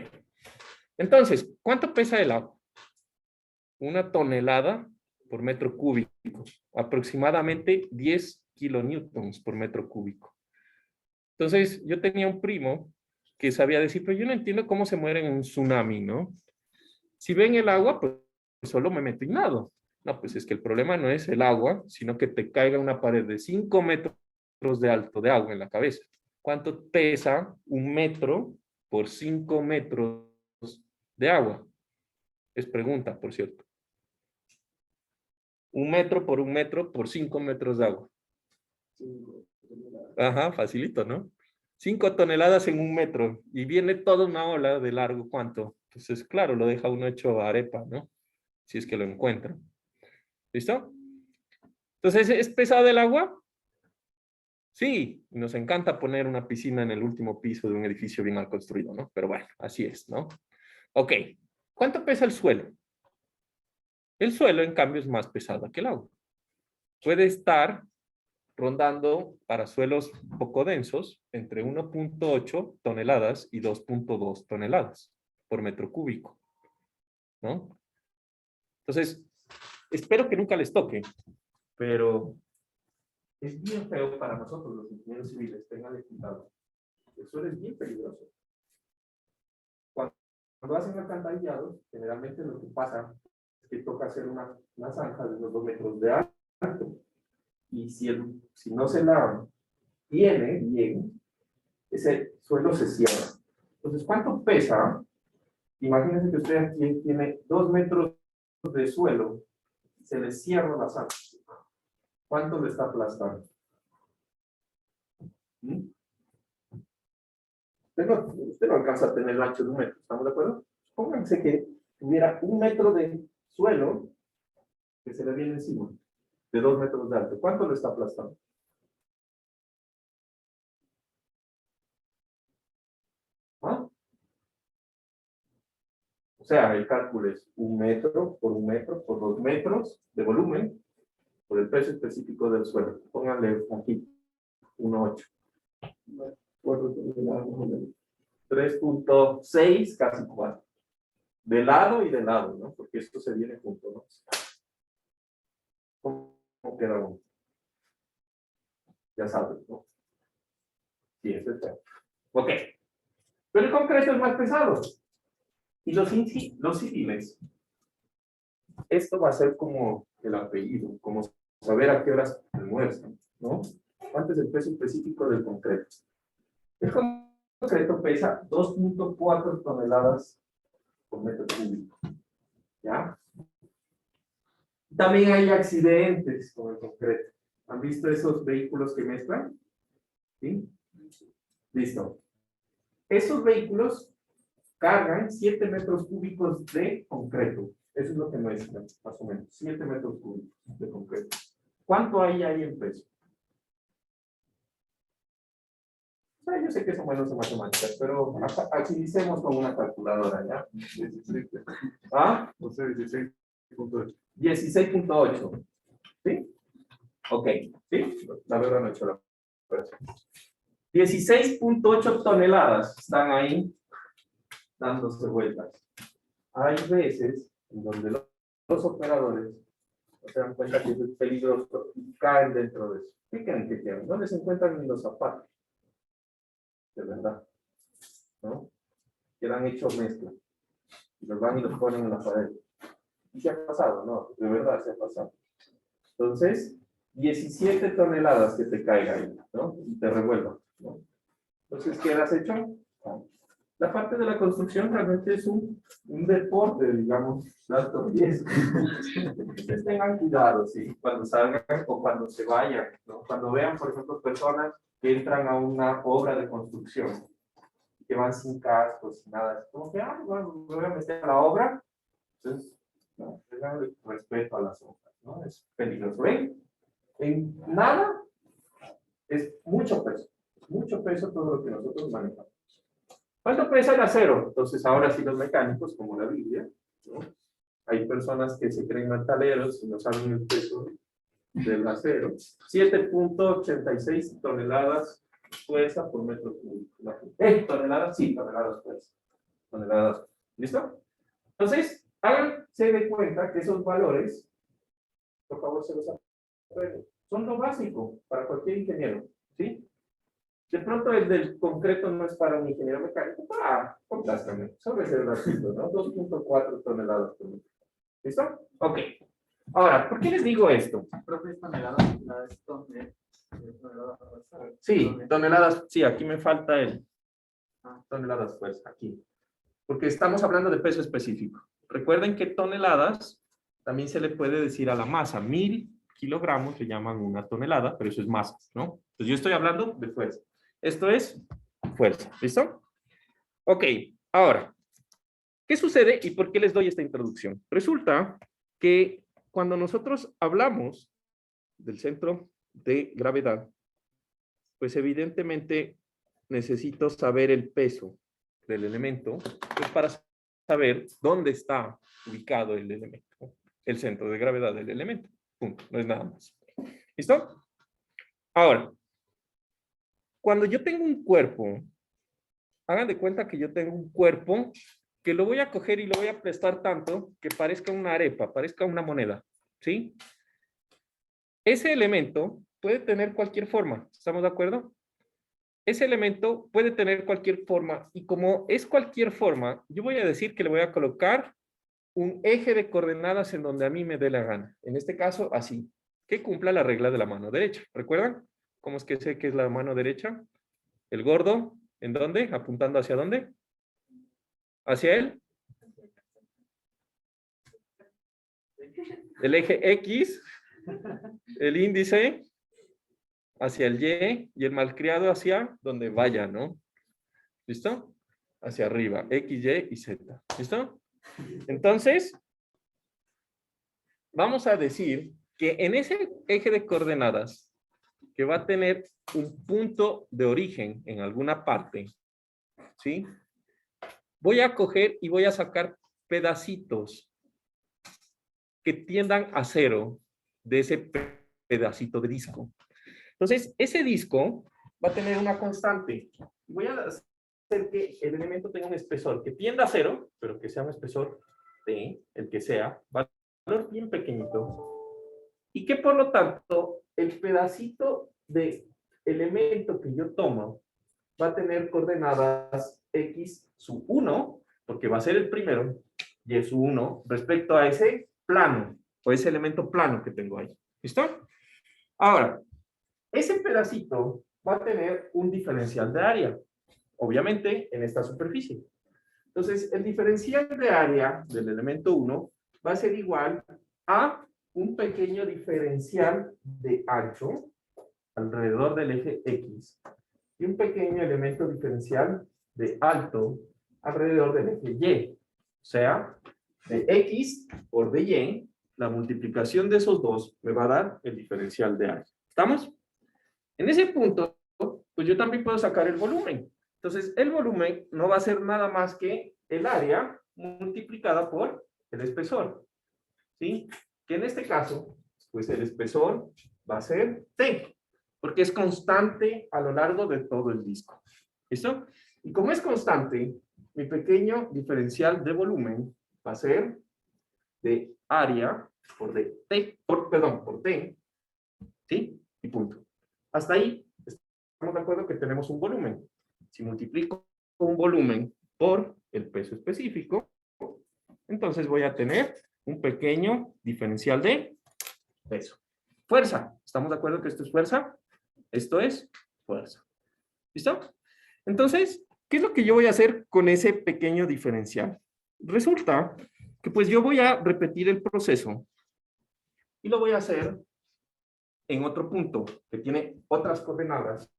Speaker 1: Entonces, ¿cuánto pesa el agua? Una tonelada por metro cúbico. Aproximadamente 10 kilonewtons por metro cúbico. Entonces, yo tenía un primo que sabía decir, pero yo no entiendo cómo se muere en un tsunami, ¿no? Si ven el agua, pues solo me meto y nado. No, pues es que el problema no es el agua, sino que te caiga una pared de 5 metros de alto de agua en la cabeza. ¿Cuánto pesa un metro por 5 metros de agua? Es pregunta, por cierto. Un metro por 5 metros de agua. Ajá, facilito, ¿no? 5 toneladas en un metro y viene toda una ola de largo, ¿cuánto? Entonces, claro, lo deja uno hecho arepa, ¿no? Si es que lo encuentra. ¿Listo? Entonces, ¿es pesado el agua? Sí, nos encanta poner una piscina en el último piso de un edificio bien mal construido, ¿no? Pero bueno, así es, ¿no? Ok, ¿cuánto pesa el suelo? El suelo, en cambio, es más pesado que el agua. Puede estar rondando para suelos poco densos entre 1.8 toneladas y 2.2 toneladas por metro cúbico, ¿no? Entonces, espero que nunca les toque, pero es bien feo para nosotros los ingenieros civiles, tengan cuidado. El suelo es bien peligroso. Cuando hacen alcantarillado, generalmente lo que pasa es que toca hacer una zanja de unos 2 metros de alto. Y si no se la tiene bien, ese suelo se cierra. Entonces, ¿cuánto pesa? Imagínense que usted aquí tiene 2 metros de suelo, se le cierra la zanja. ¿Cuánto le está aplastando? Usted no alcanza a tener el ancho de 1 metro, ¿estamos de acuerdo? Pónganse que tuviera 1 metro de suelo que se le viene encima, de 2 metros de alto. ¿Cuánto le está aplastando? ¿Ah? O sea, el cálculo es 1 metro por 1 metro por 2 metros de volumen por el peso específico del suelo. Pónganle aquí 1.8. 3.6, casi 4. De lado y de lado, ¿no? Porque esto se viene junto, ¿no? ¿Cómo queda uno? Ya sabes, ¿no? Sí, eso está. Ok. Pero el concreto es más pesado. Y los civiles, esto va a ser como el apellido, como saber a qué horas almuerzan, ¿no? ¿Cuánto es el peso específico del concreto? El concreto pesa 2.4 toneladas por metro cúbico. ¿Ya? También hay accidentes con el concreto. ¿Han visto esos vehículos que mezclan? ¿Sí? Listo. Esos vehículos cargan 7 metros cúbicos de concreto. Eso es lo que muestran, más o menos. 7 metros cúbicos de concreto. ¿Cuánto hay ahí en peso? O sea, yo sé que son buenos en matemáticas, pero utilicemos con una calculadora, ¿ya? ¿Ah? 16.8. 16.8. ¿Sí? Ok. ¿Sí? La verdad no he hecho la operación. 16.8 toneladas están ahí dándose vueltas. Hay veces en donde los operadores no se dan cuenta que es peligroso y caen dentro de eso. ¿Qué creen que quedan? ¿Dónde se encuentran en los zapatos? De verdad. ¿No? Quedan hechos mezcla. Y los van y los ponen en la pared. ¿Y qué ha pasado? No, de verdad se ha pasado. Entonces, 17 toneladas que te caigan ahí, ¿no? Y te revuelvan, ¿no? Entonces, ¿qué has hecho? La parte de la construcción realmente es un deporte, digamos, de alto riesgo. Ustedes tengan cuidado, ¿sí? Cuando salgan o cuando se vayan, ¿no? Cuando vean, por ejemplo, personas que entran a una obra de construcción, que van sin cascos, sin nada, es como que, bueno, me voy a meter a la obra. Entonces, no, tengan respeto a las obras, ¿no? Es peligroso. ¿Ven? En nada es mucho peso todo lo que nosotros manejamos. ¿Cuánto pesa el acero? Entonces, ahora sí los mecánicos, como la Biblia, ¿no? Hay personas que se creen metaleros y no saben el peso del acero. 7.86 toneladas fuerza por metro cúbico. ¿Toneladas? Sí, toneladas fuerza. Toneladas. ¿Listo? Entonces, háganse de cuenta que esos valores, por favor, se los aprenden. Son lo básico para cualquier ingeniero, ¿sí? De pronto el del concreto no es para un ingeniero mecánico. Complácame. Sobre ese ratito, ¿no? 2.4 toneladas por metro. ¿Listo? Ok. Ahora, ¿por qué les digo esto?
Speaker 3: Profe, toneladas.
Speaker 1: Sí, toneladas. Sí, aquí me falta el toneladas, pues, aquí. Porque estamos hablando de peso específico. Recuerden que toneladas también se le puede decir a la masa. 1000 kilogramos se llaman una tonelada, pero eso es masa, ¿no? Entonces yo estoy hablando de fuerza. Esto es fuerza. ¿Listo? Ok. Ahora, ¿qué sucede y por qué les doy esta introducción? Resulta que cuando nosotros hablamos del centro de gravedad, pues evidentemente necesito saber el peso del elemento, pues para saber dónde está ubicado el elemento, el centro de gravedad del elemento. Punto, no es nada más. ¿Listo? Ahora, cuando yo tengo un cuerpo, hagan de cuenta que yo tengo un cuerpo que lo voy a coger y lo voy a aplastar tanto que parezca una arepa, parezca una moneda, ¿sí? Ese elemento puede tener cualquier forma, ¿estamos de acuerdo? Ese elemento puede tener cualquier forma y como es cualquier forma, yo voy a decir que le voy a colocar un eje de coordenadas en donde a mí me dé la gana. En este caso, así, que cumpla la regla de la mano derecha. ¿Recuerdan? ¿Cómo es que sé que es la mano derecha? El gordo, ¿en dónde? ¿Apuntando hacia dónde? ¿Hacia él? El eje X el índice hacia el y el malcriado hacia donde vaya, ¿no? ¿Listo? Hacia arriba, X, Y y Z. ¿Listo? Entonces, vamos a decir que en ese eje de coordenadas que va a tener un punto de origen en alguna parte, ¿sí? Voy a coger y voy a sacar pedacitos que tiendan a cero de ese pedacito de disco. Entonces, ese disco va a tener una constante. Voy a hacer que el elemento tenga un espesor que tienda a cero, pero que sea un espesor de el que sea, valor bien pequeñito. Y que por lo tanto, el pedacito de elemento que yo tomo va a tener coordenadas x sub 1, porque va a ser el primero, y es 1 respecto a ese plano, o ese elemento plano que tengo ahí. ¿Listo? Ahora, ese pedacito va a tener un diferencial de área, obviamente en esta superficie. Entonces, el diferencial de área del elemento 1 va a ser igual a un pequeño diferencial de ancho alrededor del eje X y un pequeño elemento diferencial de alto alrededor del eje Y. O sea, de X por de Y, la multiplicación de esos dos me va a dar el diferencial de área. ¿Estamos? En ese punto, pues yo también puedo sacar el volumen. Entonces, el volumen no va a ser nada más que el área multiplicada por el espesor. ¿Sí? Que en este caso, pues el espesor va a ser T, porque es constante a lo largo de todo el disco. ¿Listo? Y como es constante, mi pequeño diferencial de volumen va a ser de área por de T, por T, ¿sí? Y punto. Hasta ahí estamos de acuerdo que tenemos un volumen. Si multiplico un volumen por el peso específico, entonces voy a tener un pequeño diferencial de peso. Fuerza. ¿Estamos de acuerdo que esto es fuerza? Esto es fuerza. ¿Listo? Entonces, ¿qué es lo que yo voy a hacer con ese pequeño diferencial? Resulta que pues yo voy a repetir el proceso y lo voy a hacer en otro punto que tiene otras coordenadas,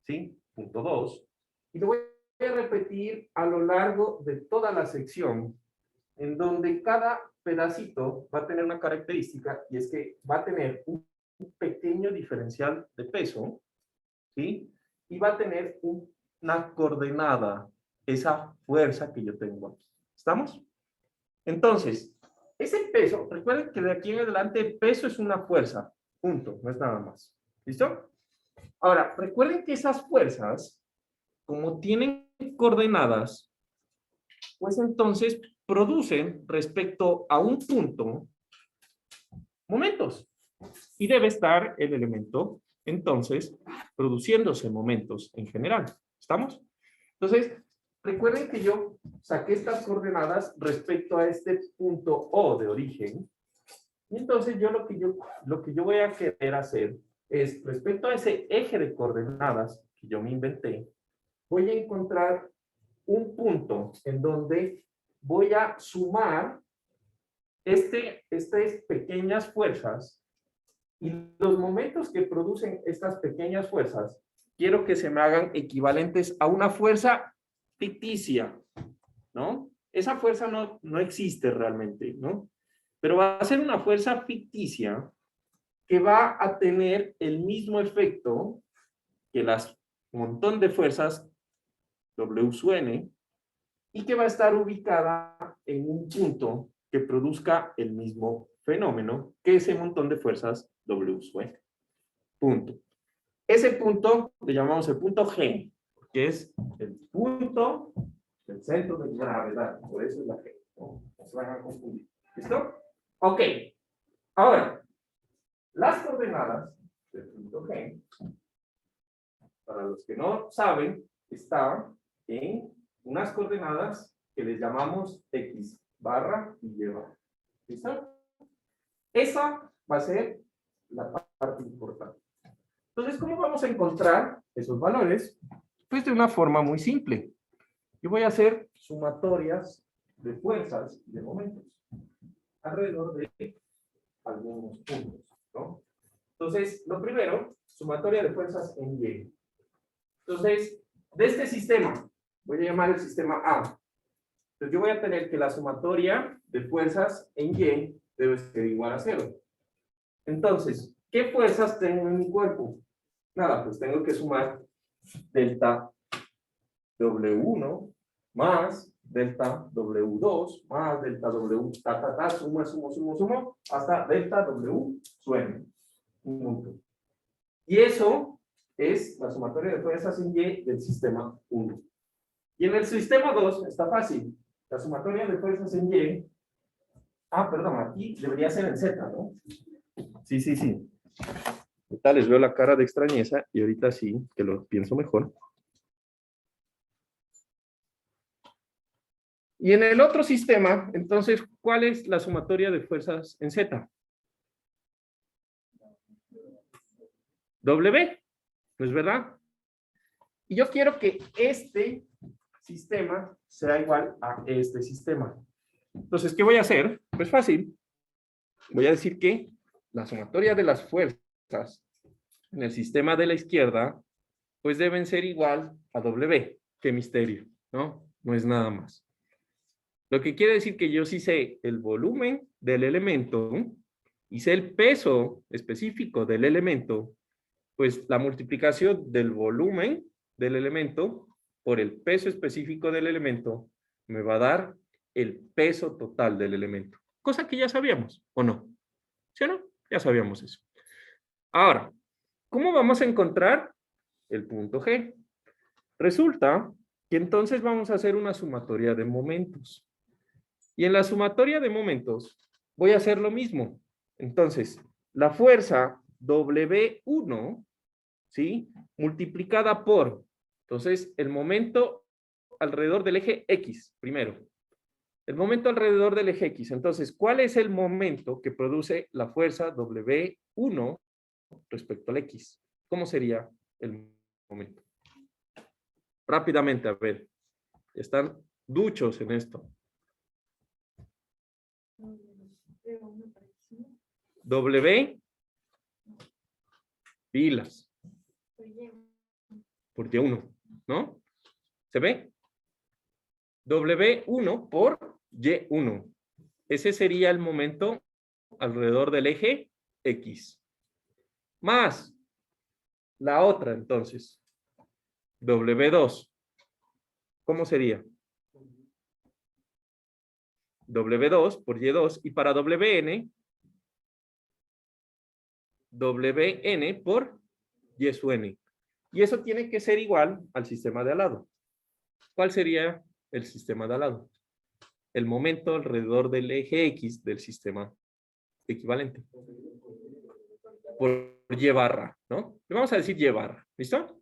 Speaker 1: ¿sí? Punto 2. Y lo voy a repetir a lo largo de toda la sección, en donde cada pedacito va a tener una característica, y es que va a tener un pequeño diferencial de peso, ¿sí? Y va a tener una coordenada, esa fuerza que yo tengo aquí. ¿Estamos? Entonces, ese peso, recuerden que de aquí en adelante el peso es una fuerza, punto, no es nada más. ¿Listo? Ahora, recuerden que esas fuerzas, como tienen coordenadas, pues entonces producen respecto a un punto momentos. Y debe estar el elemento, entonces, produciéndose momentos en general. ¿Estamos? Entonces, recuerden que yo saqué estas coordenadas respecto a este punto O de origen. Y entonces lo que yo voy a querer hacer es, respecto a ese eje de coordenadas que yo me inventé, voy a encontrar un punto en donde voy a sumar estas pequeñas fuerzas, y los momentos que producen estas pequeñas fuerzas, quiero que se me hagan equivalentes a una fuerza ficticia, ¿no? Esa fuerza no existe realmente, ¿no? Pero va a ser una fuerza ficticia que va a tener el mismo efecto que las montón de fuerzas W sub n, y que va a estar ubicada en un punto que produzca el mismo fenómeno que ese montón de fuerzas W sub n. Punto. Ese punto le llamamos el punto G, que es el punto del centro de gravedad. Por eso es la G. No se vayan a confundir. ¿Listo? Ok. Ahora, las coordenadas del punto G, para los que no saben, están en unas coordenadas que les llamamos X barra y Y barra. ¿Listo? Esa va a ser la parte importante. Entonces, ¿cómo vamos a encontrar esos valores? Pues de una forma muy simple. Yo voy a hacer sumatorias de fuerzas y de momentos alrededor de algunos puntos. ¿no? Entonces, lo primero, sumatoria de fuerzas en Y. Entonces, de este sistema, voy a llamar el sistema A. Entonces, yo voy a tener que la sumatoria de fuerzas en Y debe ser igual a 0. Entonces, ¿qué fuerzas tengo en mi cuerpo? Nada, pues tengo que sumar delta W1 más delta W2 más delta W, sumo, hasta delta W suene. Un punto. Y eso es la sumatoria de fuerzas en Y del sistema 1. Y en el sistema 2 está fácil. La sumatoria de fuerzas en Y. Perdón, aquí debería ser en Z, ¿no? Sí. Ahorita les veo la cara de extrañeza y ahorita sí, que lo pienso mejor. Y en el otro sistema, entonces, ¿cuál es la sumatoria de fuerzas en Z? W, ¿no es verdad? Y yo quiero que este sistema sea igual a este sistema. Entonces, ¿qué voy a hacer? Pues fácil. Voy a decir que la sumatoria de las fuerzas en el sistema de la izquierda, pues deben ser igual a W. Qué misterio, ¿no? No es nada más. Lo que quiere decir que yo sí sé el volumen del elemento y sé el peso específico del elemento, pues la multiplicación del volumen del elemento por el peso específico del elemento me va a dar el peso total del elemento. Cosa que ya sabíamos, ¿o no? ¿Sí o no? Ya sabíamos eso. Ahora, ¿cómo vamos a encontrar el punto G? Resulta que entonces vamos a hacer una sumatoria de momentos. Y en la sumatoria de momentos voy a hacer lo mismo. Entonces, la fuerza W1, ¿sí? Multiplicada por, entonces, el momento alrededor del eje X, primero. El momento alrededor del eje X. Entonces, ¿cuál es el momento que produce la fuerza W1 respecto al X? ¿Cómo sería el momento? Rápidamente, a ver. Están duchos en esto. W, pilas, por Y1, ¿no? ¿Se ve? W1 por Y1. Ese sería el momento alrededor del eje X. Más la otra, entonces. W2. ¿Cómo sería? W2 por Y2. Y para WN, WN por Y su N. Y eso tiene que ser igual al sistema de al lado. ¿Cuál sería el sistema de al lado? El momento alrededor del eje X del sistema equivalente. Por Y barra, ¿no? Le vamos a decir Y barra. ¿Listo?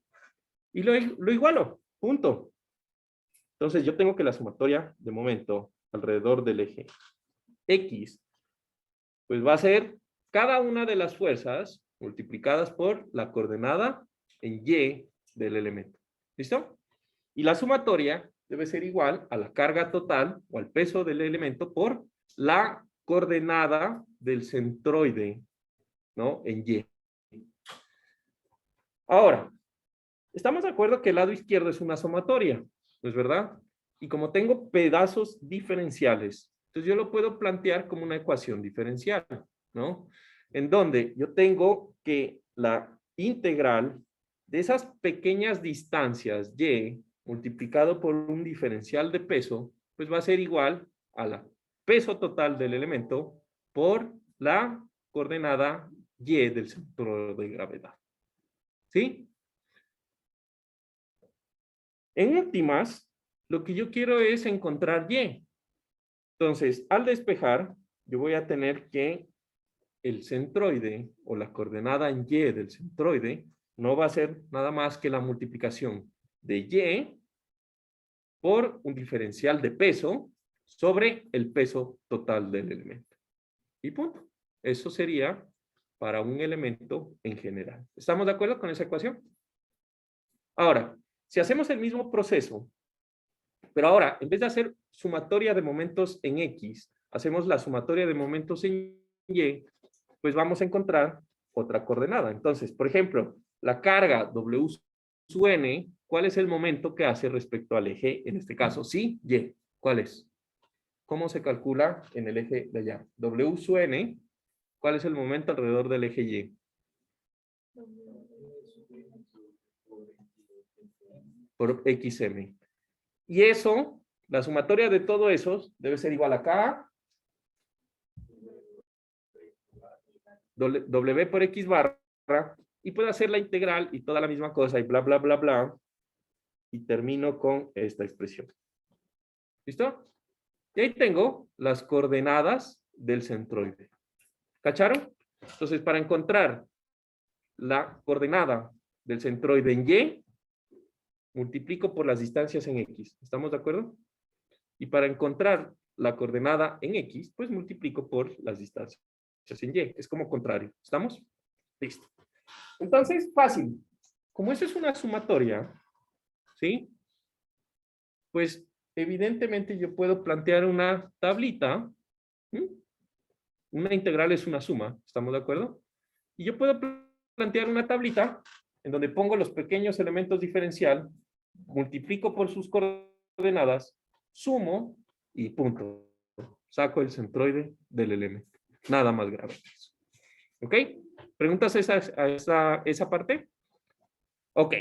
Speaker 1: Y lo igualo. Punto. Entonces yo tengo que la sumatoria de momento alrededor del eje X, pues va a ser cada una de las fuerzas multiplicadas por la coordenada en Y del elemento. ¿Listo? Y la sumatoria debe ser igual a la carga total o al peso del elemento por la coordenada del centroide, ¿no? En Y. Ahora, estamos de acuerdo que el lado izquierdo es una sumatoria, ¿no es verdad? Y como tengo pedazos diferenciales, entonces yo lo puedo plantear como una ecuación diferencial, ¿no? En donde yo tengo que la integral de esas pequeñas distancias Y multiplicado por un diferencial de peso, pues va a ser igual a la peso total del elemento por la coordenada Y del centro de gravedad. ¿Sí? En últimas, lo que yo quiero es encontrar Y. Entonces, al despejar, yo voy a tener que el centroide o la coordenada en Y del centroide no va a ser nada más que la multiplicación de Y por un diferencial de peso sobre el peso total del elemento. Y punto. Eso sería para un elemento en general. ¿Estamos de acuerdo con esa ecuación? Ahora, si hacemos el mismo proceso, pero ahora, en vez de hacer sumatoria de momentos en X, hacemos la sumatoria de momentos en Y, pues vamos a encontrar otra coordenada. Entonces, por ejemplo, la carga W sub N, ¿cuál es el momento que hace respecto al eje, en este caso, sí, Y? ¿Cuál es? ¿Cómo se calcula en el eje de allá? W sub N, ¿cuál es el momento alrededor del eje Y? Por XM. Y eso, la sumatoria de todo eso debe ser igual a K W por X barra, y puedo hacer la integral y toda la misma cosa y bla, bla, bla, bla, y termino con esta expresión. ¿Listo? Y ahí tengo las coordenadas del centroide. ¿Cacharon? Entonces, para encontrar la coordenada del centroide en Y, multiplico por las distancias en X. ¿Estamos de acuerdo? Y para encontrar la coordenada en X, pues multiplico por las distancias en Y. Es como contrario. ¿Estamos? Listo. Entonces, fácil. Como eso es una sumatoria, ¿sí? Pues, evidentemente yo puedo plantear una tablita. ¿Sí? Una integral es una suma. ¿Estamos de acuerdo? Y yo puedo plantear una tablita en donde pongo los pequeños elementos diferencial, multiplico por sus coordenadas, sumo y punto. Saco el centroide del elemento. Nada más grave que eso. ¿Ok? ¿Preguntas a esa parte? Ok.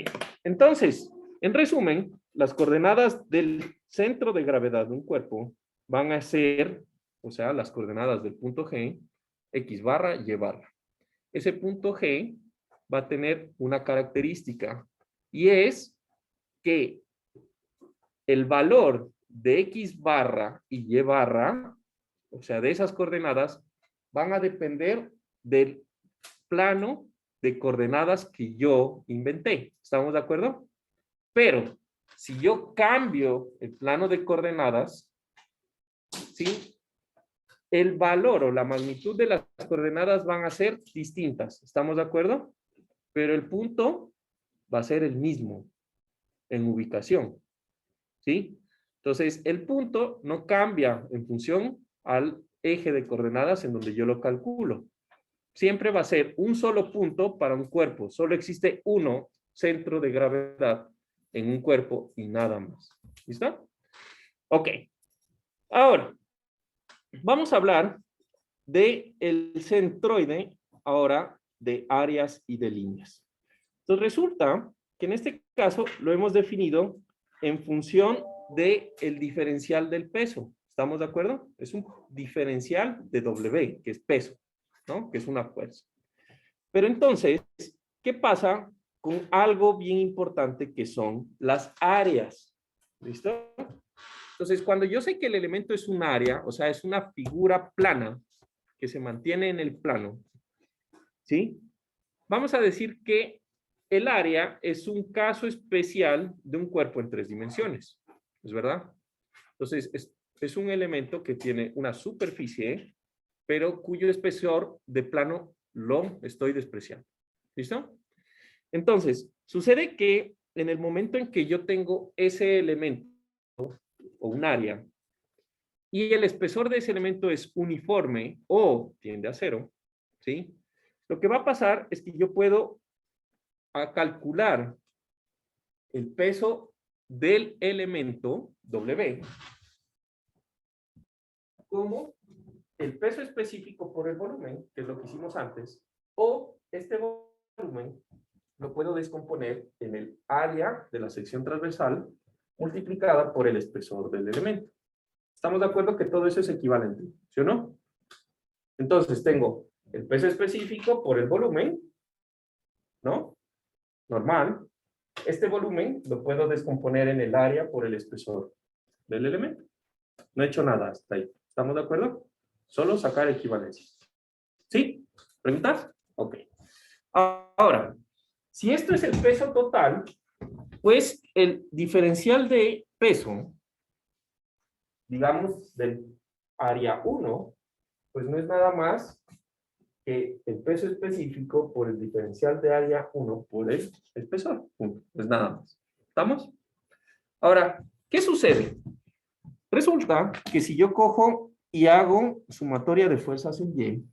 Speaker 1: Entonces, en resumen, las coordenadas del centro de gravedad de un cuerpo van a ser, o sea, las coordenadas del punto G, X barra, Y barra. Ese punto G va a tener una característica y es que el valor de X barra y Y barra, o sea, de esas coordenadas, van a depender del plano de coordenadas que yo inventé. ¿Estamos de acuerdo? Pero si yo cambio el plano de coordenadas, ¿sí? El valor o la magnitud de las coordenadas van a ser distintas. ¿Estamos de acuerdo? Pero el punto va a ser el mismo en ubicación. ¿Sí? Entonces, el punto no cambia en función al eje de coordenadas en donde yo lo calculo. Siempre va a ser un solo punto para un cuerpo. Solo existe uno centro de gravedad en un cuerpo y nada más. ¿Listo? Ok. Ahora, vamos a hablar del centroide ahora de áreas y de líneas. Entonces resulta que en este caso lo hemos definido en función del diferencial del peso. ¿Estamos de acuerdo? Es un diferencial de W, que es peso, ¿no? Que es una fuerza. Pero entonces, ¿qué pasa con algo bien importante que son las áreas? ¿Listo? Entonces, cuando yo sé que el elemento es un área, o sea, es una figura plana que se mantiene en el plano, ¿sí? Vamos a decir que el área es un caso especial de un cuerpo en 3 dimensiones. ¿Es verdad? Entonces, es un elemento que tiene una superficie, pero cuyo espesor de plano lo estoy despreciando. ¿Listo? Entonces, sucede que en el momento en que yo tengo ese elemento o un área y el espesor de ese elemento es uniforme o tiende a 0, ¿sí? Lo que va a pasar es que yo puedo calcular el peso del elemento W como el peso específico por el volumen, que es lo que hicimos antes, o este volumen lo puedo descomponer en el área de la sección transversal multiplicada por el espesor del elemento. ¿Estamos de acuerdo que todo eso es equivalente? ¿Sí o no? Entonces tengo el peso específico por el volumen, ¿no? Normal. Este volumen lo puedo descomponer en el área por el espesor del elemento. No he hecho nada hasta ahí. ¿Estamos de acuerdo? Solo sacar equivalencia. ¿Sí? ¿Preguntas? Ok. Ahora, si esto es el peso total, pues el diferencial de peso, digamos, del área 1, pues no es nada más que el peso específico por el diferencial de área 1 por el espesor. Es nada más. ¿Estamos? Ahora, ¿qué sucede? Resulta que si yo cojo y hago sumatoria de fuerzas en Y,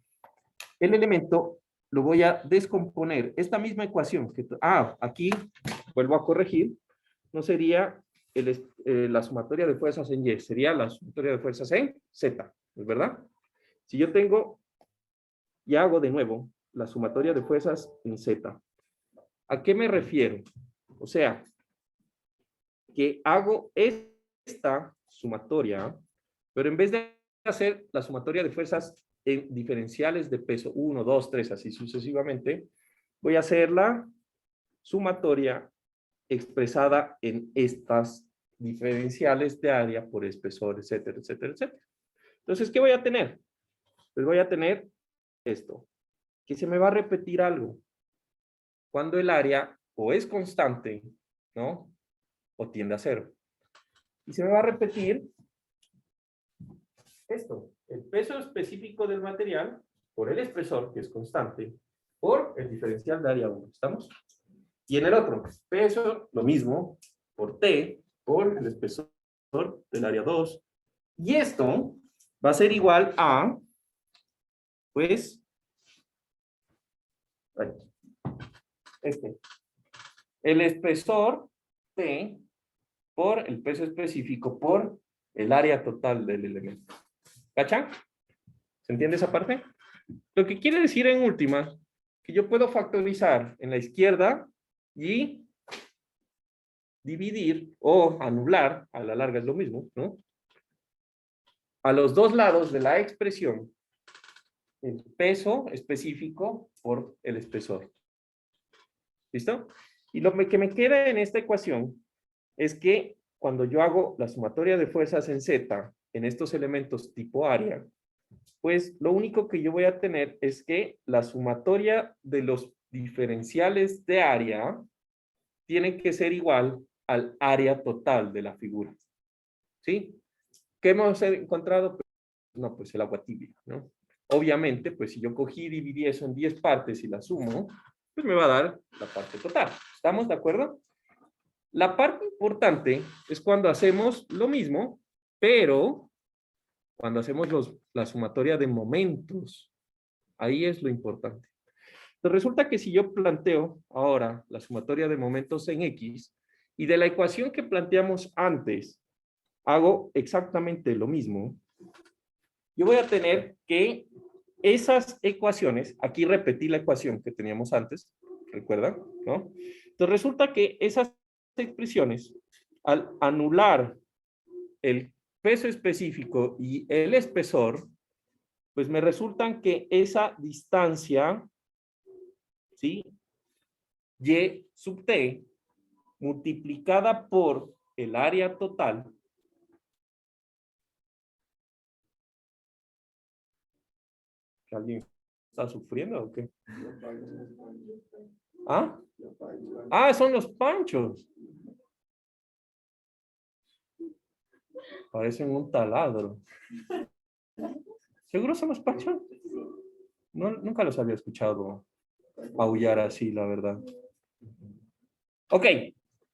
Speaker 1: el elemento lo voy a descomponer. Esta misma ecuación, aquí vuelvo a corregir, no sería la sumatoria de fuerzas en Y, sería la sumatoria de fuerzas en Z, ¿es verdad? Si yo tengo, y hago de nuevo, la sumatoria de fuerzas en Z, ¿a qué me refiero? O sea, que hago esta sumatoria, pero en vez de hacer la sumatoria de fuerzas en diferenciales de peso 1, 2, 3, así sucesivamente, voy a hacer la sumatoria expresada en estas diferenciales de área por espesor, etcétera, etcétera, etcétera. Entonces, ¿qué voy a tener? Pues voy a tener esto, que se me va a repetir algo. Cuando el área o es constante, ¿no? O tiende a cero. Y se me va a repetir esto, el peso específico del material por el espesor, que es constante, por el diferencial de área 1. ¿Estamos? Y en el otro, peso, lo mismo, por T, por el espesor del área 2. Y esto va a ser igual a, pues, el espesor T por el peso específico por el área total del elemento. ¿Cachan? ¿Se entiende esa parte? Lo que quiere decir en última, que yo puedo factorizar en la izquierda y dividir o anular, a la larga es lo mismo, ¿no? A los dos lados de la expresión, el peso específico por el espesor. ¿Listo? Y lo que me queda en esta ecuación es que cuando yo hago la sumatoria de fuerzas en Z, en estos elementos tipo área, pues lo único que yo voy a tener es que la sumatoria de los diferenciales de área tiene que ser igual al área total de la figura. ¿Sí? ¿Qué hemos encontrado? No, pues el agua tibia, ¿no? Obviamente, pues si yo cogí y dividí eso en 10 partes y la sumo, pues me va a dar la parte total. ¿Estamos de acuerdo? La parte importante es cuando hacemos lo mismo, pero cuando hacemos la sumatoria de momentos. Ahí es lo importante. Entonces resulta que si yo planteo ahora la sumatoria de momentos en X y de la ecuación que planteamos antes hago exactamente lo mismo, yo voy a tener que esas ecuaciones, aquí repetí la ecuación que teníamos antes, ¿recuerdan? ¿No? Entonces resulta que esas expresiones, al anular el peso específico y el espesor, pues me resultan que esa distancia, ¿sí? Y sub t, multiplicada por el área total, ¿que alguien está sufriendo o qué? ¿Ah? Ah, son los panchos. Parecen un taladro. ¿Seguro son los panchos? No, nunca los había escuchado aullar así, la verdad. Ok,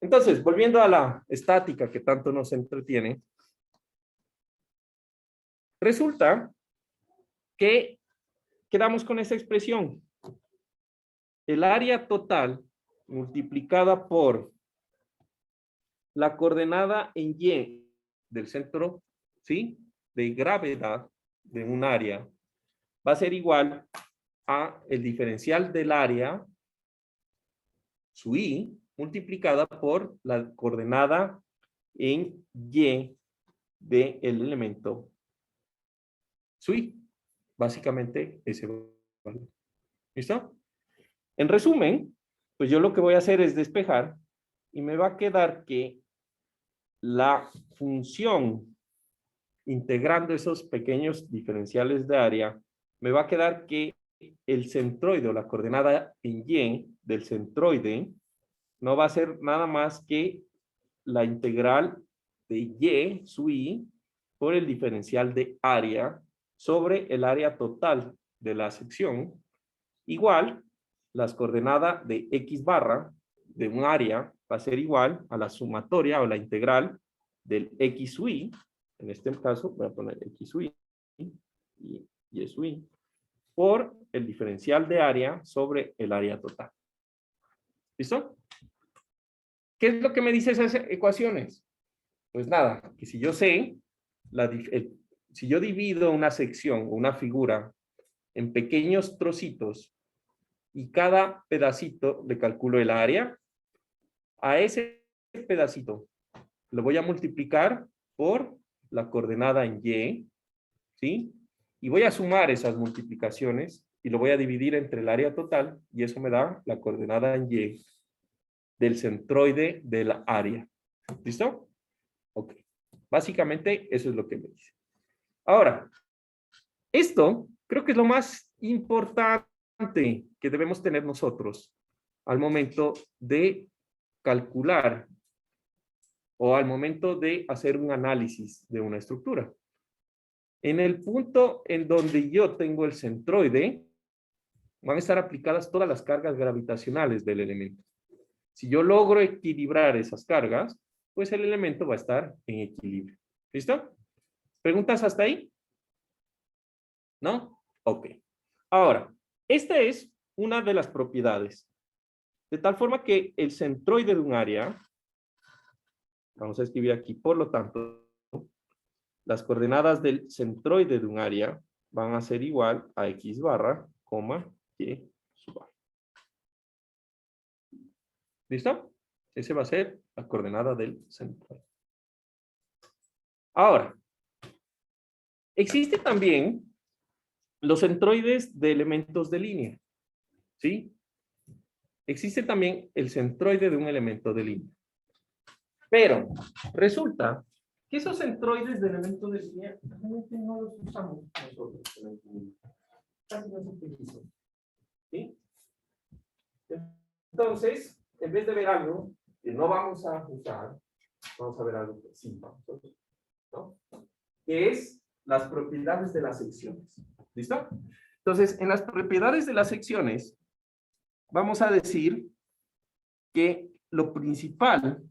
Speaker 1: entonces, volviendo a la estática que tanto nos entretiene, resulta que quedamos con esa expresión. El área total multiplicada por la coordenada en Y del centro, ¿sí? De gravedad de un área va a ser igual a el diferencial del área, su I, multiplicada por la coordenada en Y del elemento su I. Básicamente ese valor. ¿Listo? En resumen, pues yo lo que voy a hacer es despejar y me va a quedar que la función integrando esos pequeños diferenciales de área, me va a quedar que el centroide o la coordenada en Y del centroide no va a ser nada más que la integral de Y, su I, por el diferencial de área sobre el área total de la sección, igual las coordenadas de X barra de un área va a ser igual a la sumatoria o la integral del X su I. En este caso voy a poner X su I y Y su I por el diferencial de área sobre el área total. ¿Listo? ¿Qué es lo que me dice esas ecuaciones? Pues nada, que si yo sé, si yo divido una sección o una figura en pequeños trocitos y cada pedacito le calculo el área, a ese pedacito lo voy a multiplicar por la coordenada en Y, ¿sí? Y voy a sumar esas multiplicaciones y lo voy a dividir entre el área total y eso me da la coordenada en Y del centroide de la área. ¿Listo? Ok. Básicamente eso es lo que me dice. Ahora, esto creo que es lo más importante que debemos tener nosotros al momento de calcular o al momento de hacer un análisis de una estructura. En el punto en donde yo tengo el centroide, van a estar aplicadas todas las cargas gravitacionales del elemento. Si yo logro equilibrar esas cargas, pues el elemento va a estar en equilibrio. ¿Listo? ¿Preguntas hasta ahí? ¿No? Ok. Ahora, esta es una de las propiedades. De tal forma que el centroide de un área, vamos a escribir aquí, por lo tanto, las coordenadas del centroide de un área van a ser igual a x barra, coma, y sub a. ¿Listo? Ese va a ser la coordenada del centroide. Ahora, existe también los centroides de elementos de línea. ¿Sí? Existe también el centroide de un elemento de línea. Pero resulta que esos centroides de elementos de línea realmente no los usamos nosotros. Casi no se utilizan. ¿Sí? Entonces, en vez de ver algo que no vamos a usar, vamos a ver algo que sí vamos a usar, ¿no? Que es las propiedades de las secciones. ¿Listo? Entonces, en las propiedades de las secciones, vamos a decir que lo principal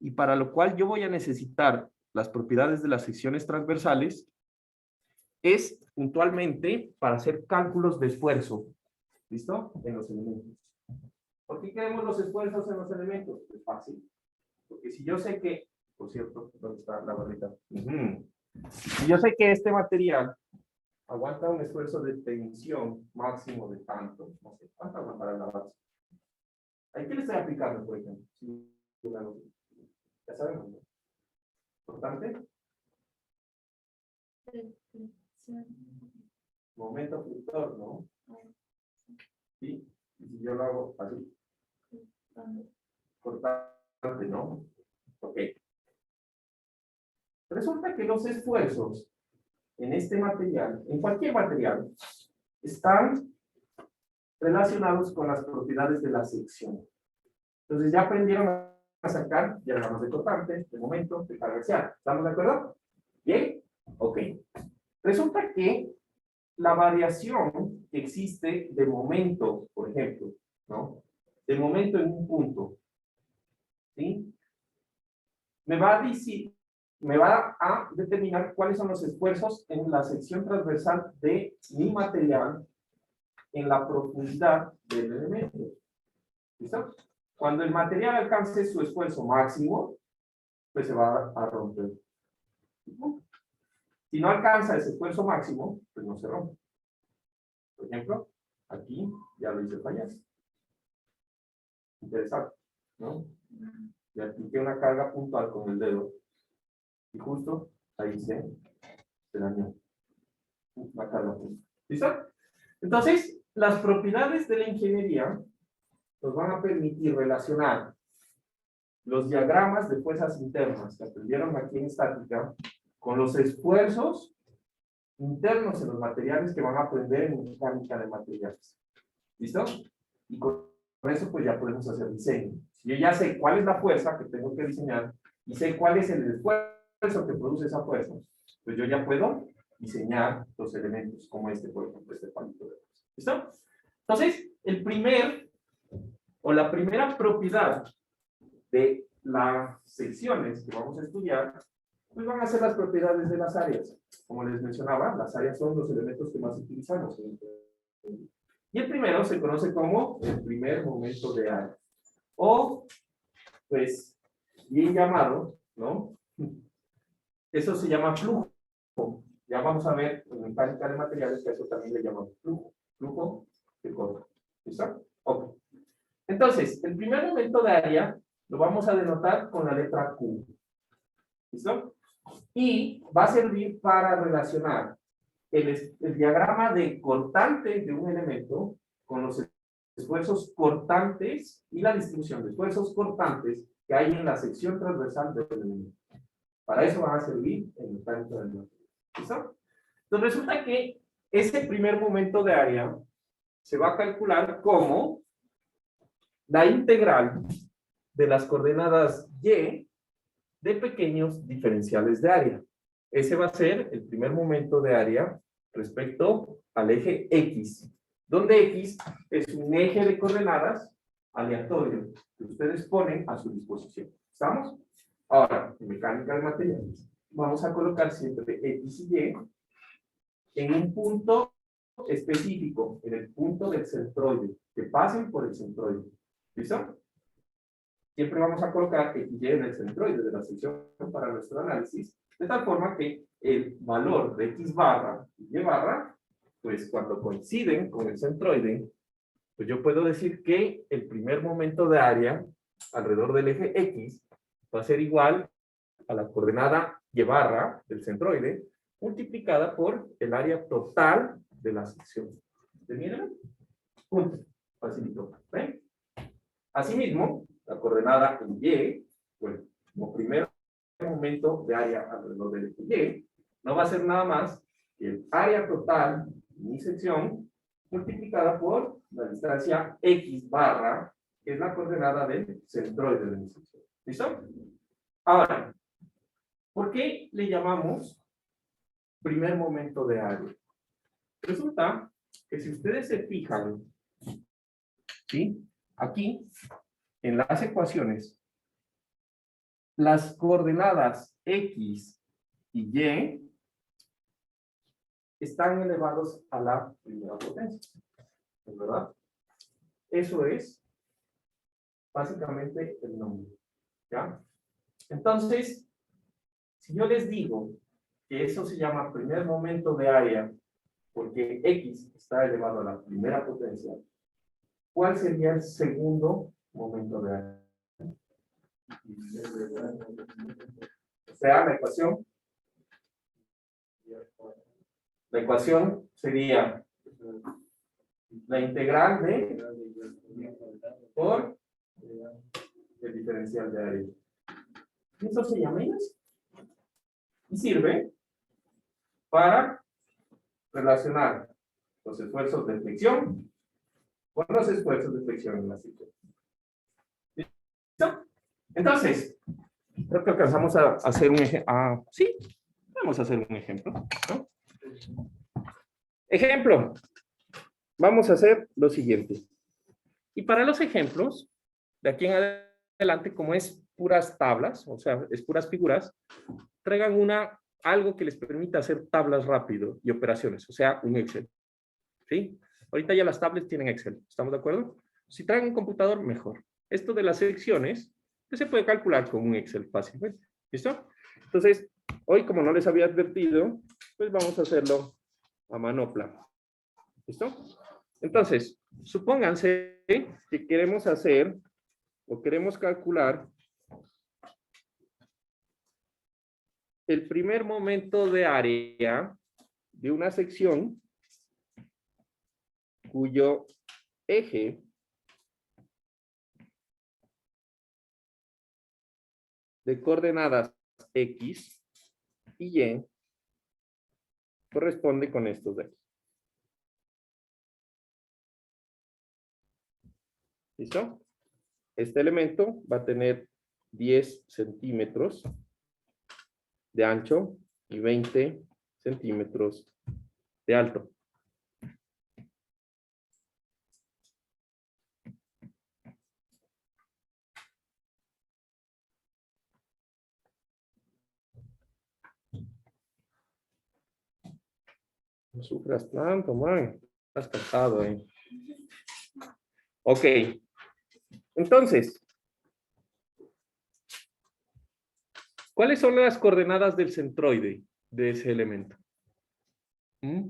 Speaker 1: y para lo cual yo voy a necesitar las propiedades de las secciones transversales es puntualmente para hacer cálculos de esfuerzo. ¿Listo? En los elementos. ¿Por qué queremos los esfuerzos en los elementos? Es fácil. Porque si yo sé que, por cierto, ¿dónde está la barrita? Si yo sé que este material aguanta un esfuerzo de tensión máximo de tanto, no sé, ¿cuánto aguantará la base? ¿A qué le estoy aplicando, por ejemplo? Ya sabemos, ¿no? Importante. Momento fluctuador, ¿no? ¿Sí? Y si yo lo hago así. Cortante, ¿no? Ok. Resulta que los esfuerzos en este material, en cualquier material, están relacionados con las propiedades de la sección. Entonces ya aprendieron a sacar diagramas de cortante, de momento, de carga axial. ¿Estamos de acuerdo? ¿Bien? Ok. Resulta que la variación que existe de momento, por ejemplo, ¿no? De momento en un punto, ¿sí? Me va a determinar cuáles son los esfuerzos en la sección transversal de mi material en la profundidad del elemento. ¿Listo? Cuando el material alcance su esfuerzo máximo, pues se va a romper. Si no alcanza ese esfuerzo máximo, pues no se rompe. Por ejemplo, aquí ya lo hice fallar. Interesante, ¿no? Y apliqué una carga puntual con el dedo. Y justo ahí se dañó. Una carga puntual. ¿Listo? Entonces, las propiedades de la ingeniería nos van a permitir relacionar los diagramas de fuerzas internas que aprendieron aquí en estática con los esfuerzos internos en los materiales que van a aprender en mecánica de materiales. ¿Listo? Y con eso pues ya podemos hacer diseño. Si yo ya sé cuál es la fuerza que tengo que diseñar y sé cuál es el esfuerzo que produce esa fuerza, pues yo ya puedo diseñar los elementos como este, por ejemplo, este palito de fuerza. ¿Listo? Entonces, la primera propiedad de las secciones que vamos a estudiar pues van a ser las propiedades de las áreas. Como les mencionaba, las áreas son los elementos que más utilizamos. Y el primero se conoce como el primer momento de área. O, pues, bien llamado, ¿no? Eso se llama flujo. Ya vamos a ver en mecánica de materiales que eso también le llamamos flujo. Flujo de corte. ¿Listo? Ok. Entonces, el primer momento de área lo vamos a denotar con la letra Q. ¿Listo? Y va a servir para relacionar el diagrama de cortante de un elemento con los esfuerzos cortantes y la distribución de esfuerzos cortantes que hay en la sección transversal del elemento. Para eso van a servir en mecánica del material. ¿Listo? Entonces resulta que ese primer momento de área se va a calcular como la integral de las coordenadas y de pequeños diferenciales de área. Ese va a ser el primer momento de área respecto al eje X, donde X es un eje de coordenadas aleatorio que ustedes ponen a su disposición. ¿Estamos? Ahora, en mecánica de materiales, vamos a colocar siempre X y Y en un punto específico, en el punto del centroide, que pasen por el centroide. ¿Listo? Siempre vamos a colocar X y en el centroide de la sección para nuestro análisis, de tal forma que el valor de X barra y Y barra, pues cuando coinciden con el centroide, pues yo puedo decir que el primer momento de área alrededor del eje X va a ser igual a la coordenada Y barra del centroide multiplicada por el área total de la sección. ¿Miren? Punto. Facilito. ¿Ven? Asimismo, la coordenada en Y, bueno, como primer momento de área alrededor del eje Y, no va a ser nada más que el área total de mi sección multiplicada por la distancia X barra, que es la coordenada del centroide de mi sección. ¿Listo? Ahora, ¿por qué le llamamos primer momento de área? Resulta que si ustedes se fijan, ¿sí? Aquí, en las ecuaciones, las coordenadas X y Y están elevados a la primera potencia. ¿Es verdad? Eso es básicamente el nombre. ¿Ya? Entonces, si yo les digo que eso se llama primer momento de área porque X está elevado a la primera potencia, ¿cuál sería el segundo momento de área? O sea, la ecuación sería la integral de por el diferencial de área. Eso se llama eso. Y sirve para relacionar los esfuerzos de fricción con los esfuerzos de fricción en la sección. ¿Listo? Entonces, creo que alcanzamos a hacer un ejemplo. Sí, vamos a hacer un ejemplo, ¿no? Ejemplo. Vamos a hacer lo siguiente. Y para los ejemplos, de aquí en adelante, como es puras tablas, o sea, es puras figuras, traigan algo que les permita hacer tablas rápido y operaciones, o sea, un Excel. ¿Sí? Ahorita ya las tablets tienen Excel, ¿estamos de acuerdo? Si traen un computador, mejor. Esto de las secciones, pues se puede calcular con un Excel fácilmente. ¿Listo? Entonces, hoy como no les había advertido, pues vamos a hacerlo a manopla. ¿Listo? Entonces, supónganse que queremos hacer o queremos calcular el primer momento de área de una sección cuyo eje de coordenadas X y Y corresponde con estos de aquí. ¿Listo? Este elemento va a tener 10 centímetros de ancho y 20 centímetros de alto. No sufras tanto, man. Estás cansado, Ok. Entonces, ¿cuáles son las coordenadas del centroide de ese elemento? ¿Mm?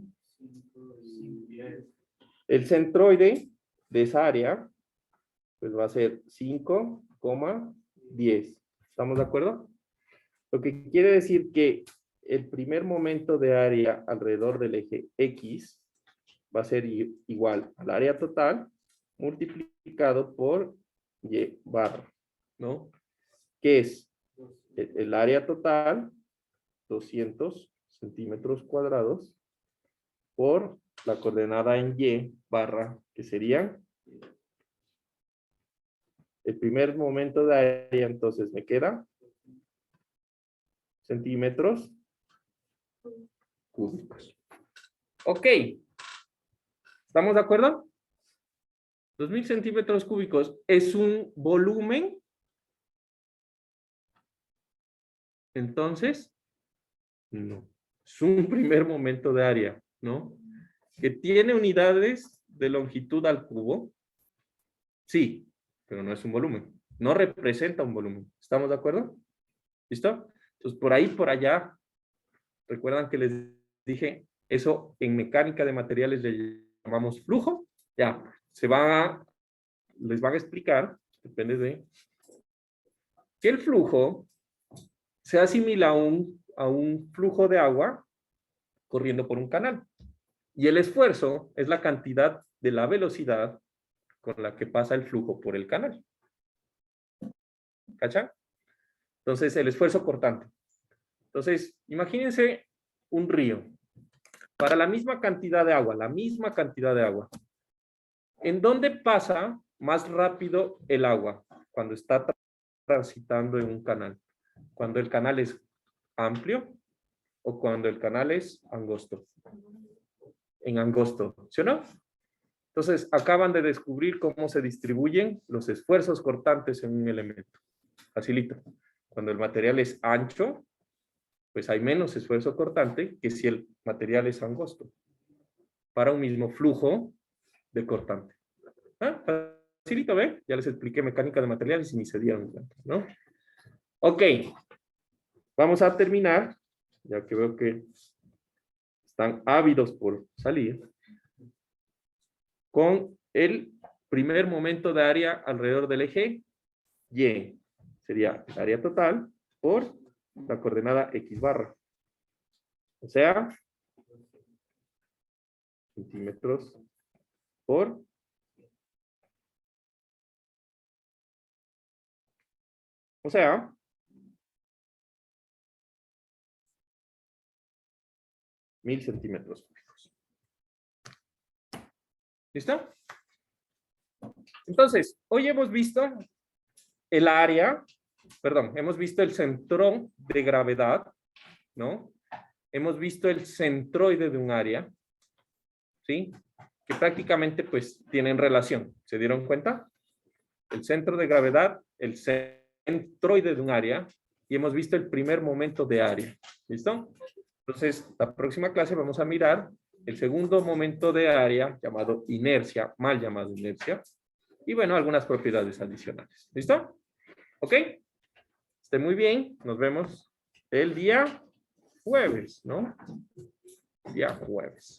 Speaker 1: El centroide de esa área pues va a ser 5,10. ¿Estamos de acuerdo? Lo que quiere decir que el primer momento de área alrededor del eje X va a ser igual al área total multiplicado por Y barra, ¿no? Que es el área total, 200 centímetros cuadrados, por la coordenada en Y barra, que sería el primer momento de área, entonces me queda centímetros cúbicos. Ok. ¿Estamos de acuerdo? 2000 centímetros cúbicos es un volumen. Entonces, no. Es un primer momento de área, ¿no? Que tiene unidades de longitud al cubo. Sí, pero no es un volumen. No representa un volumen. ¿Estamos de acuerdo? ¿Listo? Entonces, por ahí, por allá, recuerdan que les dije, eso en mecánica de materiales le llamamos flujo. Ya, les van a explicar, depende de, que el flujo se asimila a un flujo de agua corriendo por un canal. Y el esfuerzo es la cantidad de la velocidad con la que pasa el flujo por el canal. ¿Cachan? Entonces, el esfuerzo cortante. Entonces, imagínense un río. Para la misma cantidad de agua, ¿en dónde pasa más rápido el agua? Cuando está transitando en un canal. Cuando el canal es amplio o cuando el canal es angosto. En angosto, ¿sí o no? Entonces, acaban de descubrir cómo se distribuyen los esfuerzos cortantes en un elemento. Facilito. Cuando el material es ancho, pues hay menos esfuerzo cortante que si el material es angosto. Para un mismo flujo de cortante. ¿Ah? Facilito, ¿ve? Ya les expliqué mecánica de materiales y ni se dieron cuenta, ¿no? Ok. Vamos a terminar, ya que veo que están ávidos por salir, con el primer momento de área alrededor del eje Y. Sería el área total por la coordenada X barra. O sea, centímetros por o sea, mil centímetros cúbicos. ¿Listo? Entonces, hoy hemos visto el área, hemos visto el centro de gravedad, ¿no? Hemos visto el centroide de un área, ¿sí? Que prácticamente pues tienen relación. ¿Se dieron cuenta? El centro de gravedad, el centroide de un área, y hemos visto el primer momento de área. ¿Listo? Entonces, la próxima clase vamos a mirar el segundo momento de área, llamado inercia, mal llamado inercia, y bueno, algunas propiedades adicionales. ¿Listo? ¿Ok? Esté muy bien. Nos vemos el día jueves, ¿no? Día jueves.